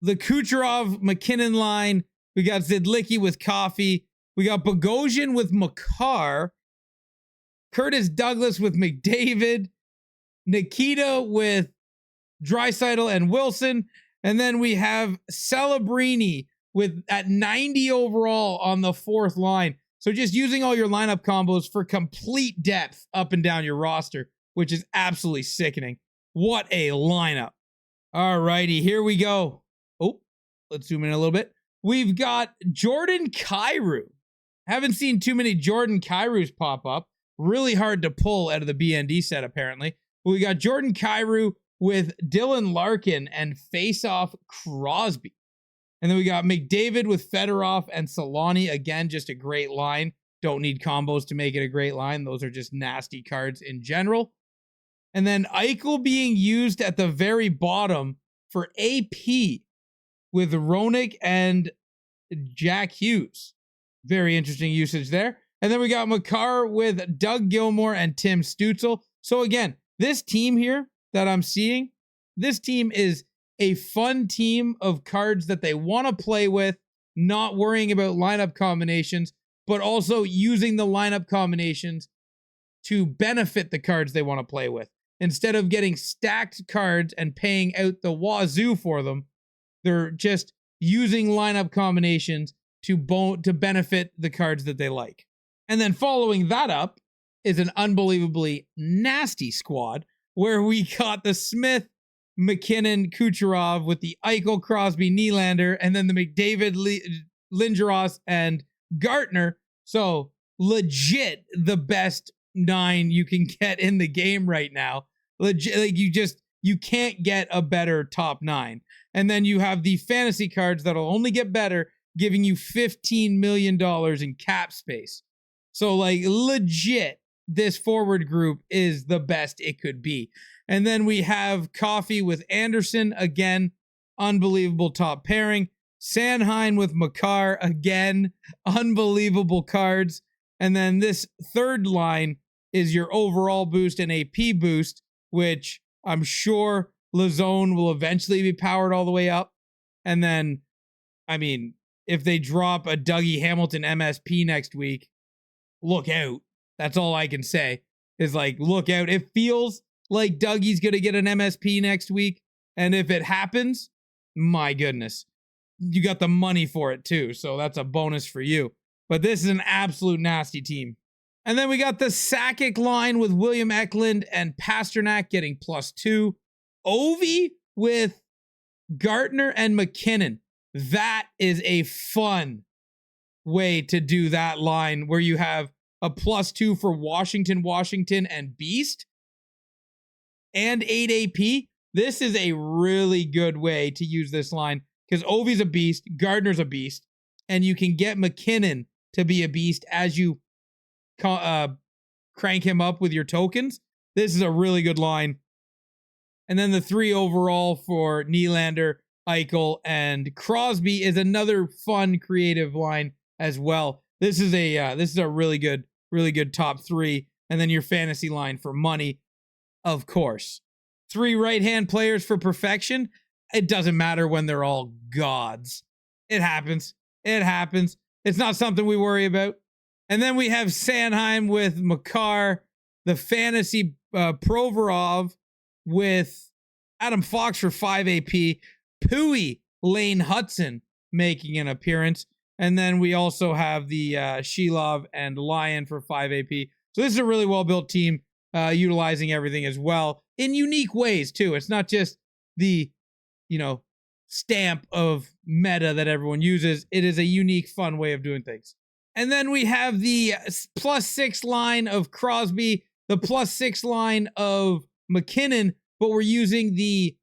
the Kucherov McKinnon line. We got Zidlicki with Coffee. We got Bogosian with Makar. Curtis Douglas with McDavid. Nikita with Draisaitl and Wilson. And then we have Celebrini at 90 overall on the 4th line. So just using all your lineup combos for complete depth up and down your roster, which is absolutely sickening. What a lineup. All righty, here we go. Oh, let's zoom in a little bit. We've got Jordan Kyrou. Haven't seen too many Jordan Kyrous pop up. Really hard to pull out of the BND set, apparently. But we got Jordan Kyrou with Dylan Larkin and face-off Crosby. And then we got McDavid with Fedorov and Solani. Again, just a great line. don't need combos to make it a great line. Those are just nasty cards in general. And then Eichel being used at the very bottom for AP with Roenick and Jack Hughes. Very interesting usage there. And then we got Makar with Doug Gilmour and Tim Stützle. So again, this team here that I'm seeing, this team is a fun team of cards that they want to play with, not worrying about lineup combinations, but also using the lineup combinations to benefit the cards they want to play with. Instead of getting stacked cards and paying out the wazoo for them, they're just using lineup combinations to benefit the cards that they like. And then following that up is an unbelievably nasty squad where we got the Smith, McKinnon, Kucherov with the Eichel, Crosby, Nylander, and then the McDavid, Lindros, and Gartner. So legit the best 9 you can get in the game right now. Legit, like you can't get a better top 9. And then you have the fantasy cards that'll only get better, giving you $15 million in cap space. So like legit, this forward group is the best it could be. And then we have Coffee with Anderson, again, unbelievable top pairing. Sanheim with Makar, again, unbelievable cards. And then this third line is your overall boost and AP boost, which I'm sure Lazone will eventually be powered all the way up. And then, I mean, if they drop a Dougie Hamilton MSP next week, look out. That's all I can say is like, look out. It feels like Dougie's going to get an MSP next week. And if it happens, my goodness, you got the money for it too. So that's a bonus for you. But this is an absolute nasty team. And then we got the Sakic line with William Eklund and Pasternak getting +2. Ovi with Gartner and McKinnon. That is a fun way to do that line where you have a +2 for Washington, and Beast, and 8 AP. This is a really good way to use this line because Ovi's a beast, Gardner's a beast, and you can get McKinnon to be a beast as you crank him up with your tokens. This is a really good line. And then the 3 overall for Nylander, Eichel, and Crosby is another fun, creative line as well. This is a really good top 3. And then your fantasy line for money, of course. 3 right-hand players for perfection. It doesn't matter when they're all gods. It happens. It happens. It's not something we worry about. And then we have Sanheim with Makar, the fantasy Provorov with Adam Fox for 5 AP, Pui Lane Hudson making an appearance. And then we also have the Shilov and Lyon for 5 AP. So this is a really well-built team, utilizing everything as well in unique ways too. It's not just the, stamp of meta that everyone uses. It is a unique, fun way of doing things. And then we have the +6 line of Crosby, the +6 line of McKinnon, but we're using the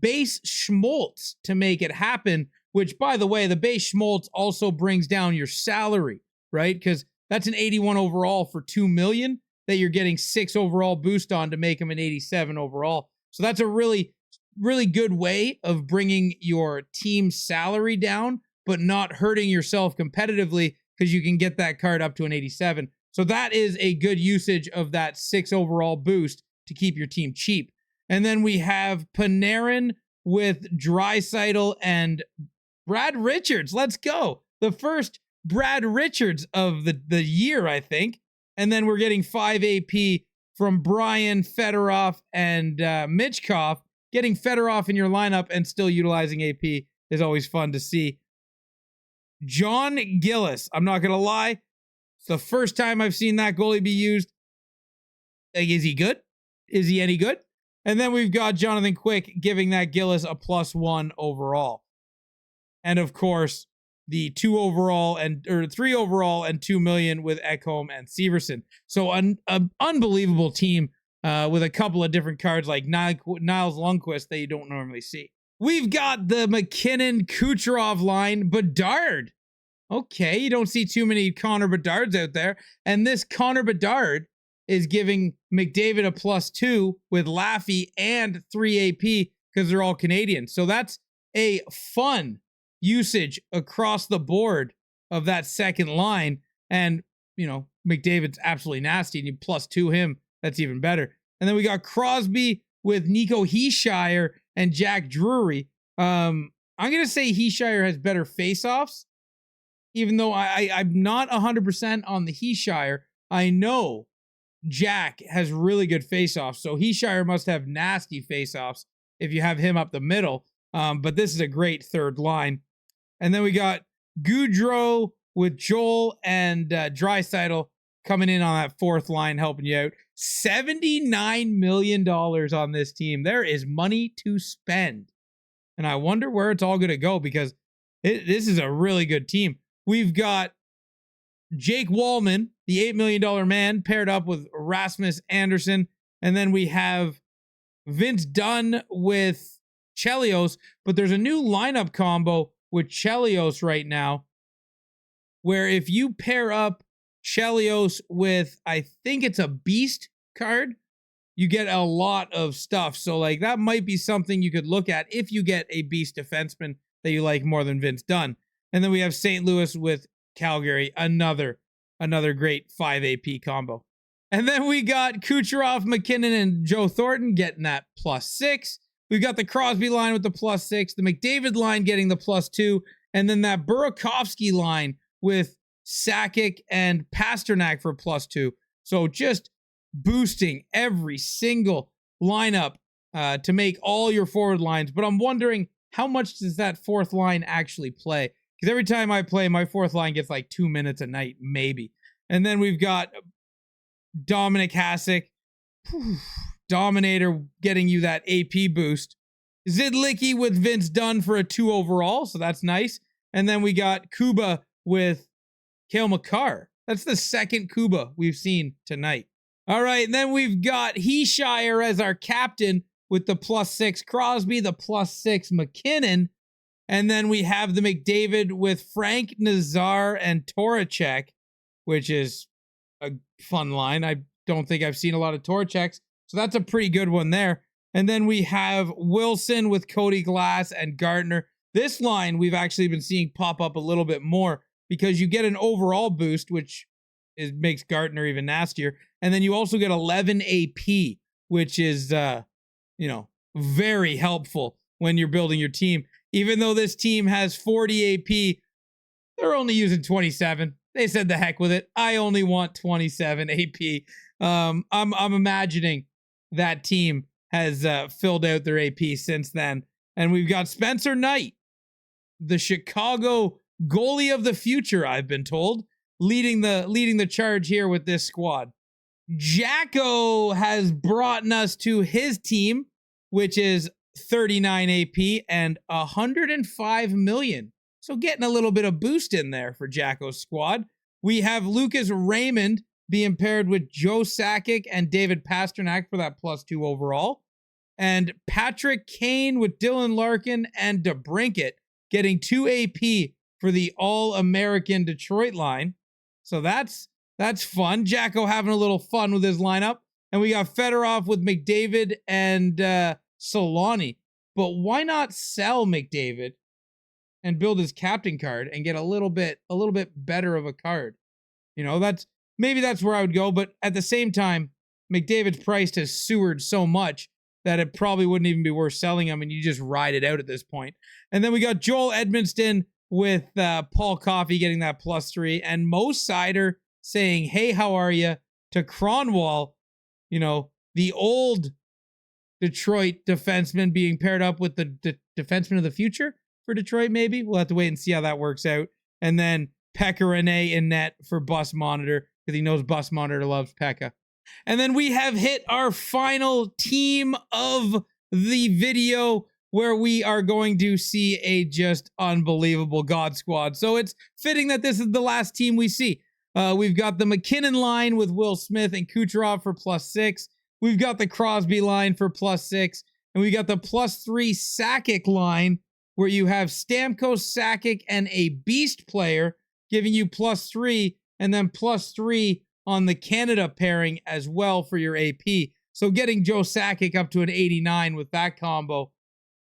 base Schmaltz to make it happen, which, by the way, the base Schmaltz also brings down your salary, right? Because that's an 81 overall for $2 million that you're getting 6 overall boost on to make him an 87 overall. So that's a really, really good way of bringing your team's salary down, but not hurting yourself competitively because you can get that card up to an 87. So that is a good usage of that 6 overall boost to keep your team cheap. And then we have Panarin with Draisaitl and Brad Richards. Let's go. The first Brad Richards of the year, I think. And then we're getting 5 AP from Brian, Fedorov, and Michkov. Getting Fedorov in your lineup and still utilizing AP is always fun to see. John Gillis. I'm not going to lie. It's the first time I've seen that goalie be used. Like, is he good? Is he any good? And then we've got Jonathan Quick giving that Gillis a +1 overall. And of course, the 3 overall and $2 million with Ekholm and Severson. So an unbelievable team with a couple of different cards like Niles Lundqvist that you don't normally see. We've got the McKinnon Kucherov line. Bedard Okay, you don't see too many Connor Bedards out there. And this Connor Bedard is giving McDavid a +2 with Laffy and 3 AP because they're all Canadian. So that's a fun usage across the board of that second line. And, McDavid's absolutely nasty. And you +2 him. That's even better. And then we got Crosby with Nico Hischier and Jack Drury. I'm going to say Hischier has better faceoffs, even though I'm not 100% on the Hischier. I know Jack has really good faceoffs, so Hischier must have nasty faceoffs if you have him up the middle. But this is a great third line. And then we got Gaudreau with Joel and Draisaitl coming in on that fourth line, helping you out. $79 million on this team. There is money to spend. And I wonder where it's all going to go, because this is a really good team. We've got Jake Wallman, the $8 million man, paired up with Rasmus Anderson. And then we have Vince Dunn with Chelios. But there's a new lineup combo with Chelios right now, where if you pair up Chelios with, I think it's a Beast card, you get a lot of stuff. So like that might be something you could look at if you get a Beast defenseman that you like more than Vince Dunn. And then we have St. Louis with Calgary, another great 5 AP combo. And then we got Kucherov, McKinnon, and Joe Thornton getting that +6. We've got the Crosby line with the +6, the McDavid line getting the +2, and then that Burakovsky line with Sakic and Pasternak for +2. So just boosting every single lineup to make all your forward lines. But I'm wondering, how much does that fourth line actually play? Because every time I play, my fourth line gets like 2 minutes a night, maybe. And then we've got Dominic Hasek, Dominator, getting you that AP boost. Zidlicki with Vince Dunn for a 2 overall, so that's nice. And then we got Kuba with Cale Makar. That's the second Kuba we've seen tonight. All right, and then we've got Hischier as our captain with the +6 Crosby, the +6 McKinnon. And then we have the McDavid with Frank Nazar and Toracek, which is a fun line. I don't think I've seen a lot of Toraceks, so that's a pretty good one there. And then we have Wilson with Cody Glass and Gardner. This line we've actually been seeing pop up a little bit more because you get an overall boost, which makes Gardner even nastier. And then you also get 11 AP, which is, very helpful when you're building your team. Even though this team has 40 AP, they're only using 27. They said the heck with it. I only want 27 AP. I'm imagining that team has filled out their AP since then. And we've got Spencer Knight, the Chicago goalie of the future, I've been told, leading the charge here with this squad. Jacko has brought us to his team, which is 39 AP and 105 million. So getting a little bit of boost in there for Jacko's squad. We have Lucas Raymond being paired with Joe Sakic and David Pasternak for that +2 overall. And Patrick Kane with Dylan Larkin and DeBrincat getting 2 AP for the All-American Detroit line. So that's fun. Jacko having a little fun with his lineup. And we got Fedorov with McDavid and Solani. But why not sell McDavid and build his captain card and get a little bit better of a card? That's where I would go. But at the same time, McDavid's price has sewered so much that it probably wouldn't even be worth selling him, and you just ride it out at this point. And then we got Joel Edmondson with Paul Coffey getting that +3, and Mo Sider saying, "Hey, how are you?" to Cronwall, the old Detroit defenseman being paired up with the defenseman of the future for Detroit, maybe. We'll have to wait and see how that works out. And then Pekka Rinne in net for Bus Monitor, because he knows Bus Monitor loves Pekka. And then we have hit our final team of the video, where we are going to see a just unbelievable God Squad. So it's fitting that this is the last team we see. We've got the McKinnon line with Will Smith and Kucherov for +6. We've got the Crosby line for +6. And we got the +3 Sakic line, where you have Stamkos, Sakic, and a beast player giving you +3, and then +3 on the Canada pairing as well for your AP. So getting Joe Sakic up to an 89 with that combo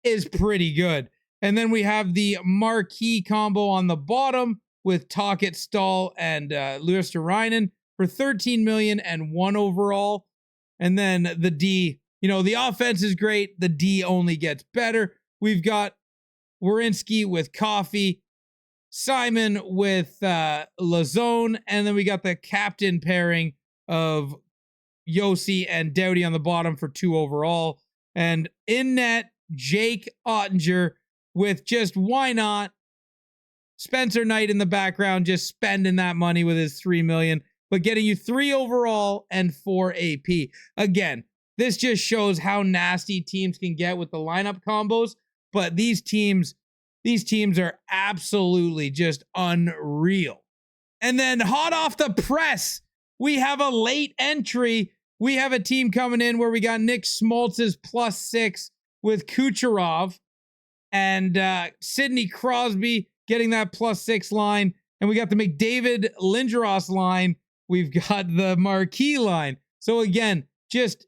is pretty good. And then we have the marquee combo on the bottom with Tocchet, Stahl, and Luostarinen for 13 million and 1 overall. And then the D, the offense is great. The D only gets better. We've got Werenski with Coffee, Simon with Lazone, and then we got the captain pairing of Josi and Doughty on the bottom for 2 overall. And in net, Jake Ottinger with just why not? Spencer Knight in the background, just spending that money with his 3 million, but getting you 3 overall and 4 AP. Again, this just shows how nasty teams can get with the lineup combos, but these teams are absolutely just unreal. And then hot off the press, we have a late entry. We have a team coming in where we got Nick Schmaltz's +6 with Kucherov and Sidney Crosby getting that +6 line. And we got the McDavid Lindros line. We've got the Marquee line. So again, just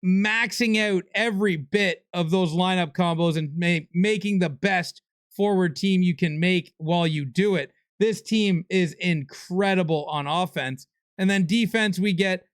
maxing out every bit of those lineup combos and making the best forward team you can make while you do it. This team is incredible on offense. And then defense, we get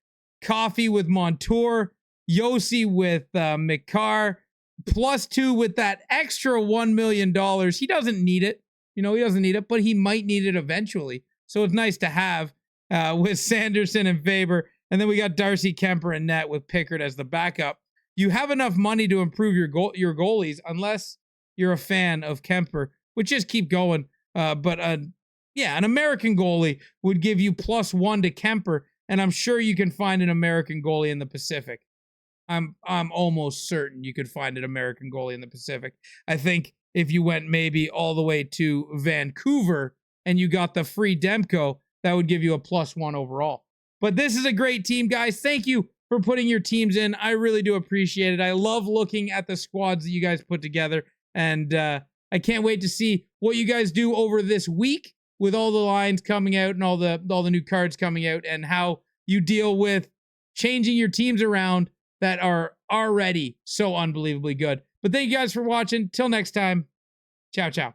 Coffee with Montour, Josi with Makar, +2 with that extra $1 million. He doesn't need it. He doesn't need it, but he might need it eventually. So it's nice to have with Sanderson and Faber. And then we got Darcy Kemper and net with Pickard as the backup. You have enough money to improve your goalies, unless you're a fan of Kemper, which just keep going. But an American goalie would give you +1 to Kemper, and I'm sure you can find an American goalie in the Pacific. I'm almost certain you could find an American goalie in the Pacific. I think if you went maybe all the way to Vancouver and you got the free Demko, that would give you a +1 overall. But this is a great team, guys. Thank you for putting your teams in. I really do appreciate it. I love looking at the squads that you guys put together, and I can't wait to see what you guys do over this week with all the lines coming out and all the new cards coming out, and how you deal with changing your teams around that are already so unbelievably good. But thank you guys for watching. Till next time, ciao, ciao.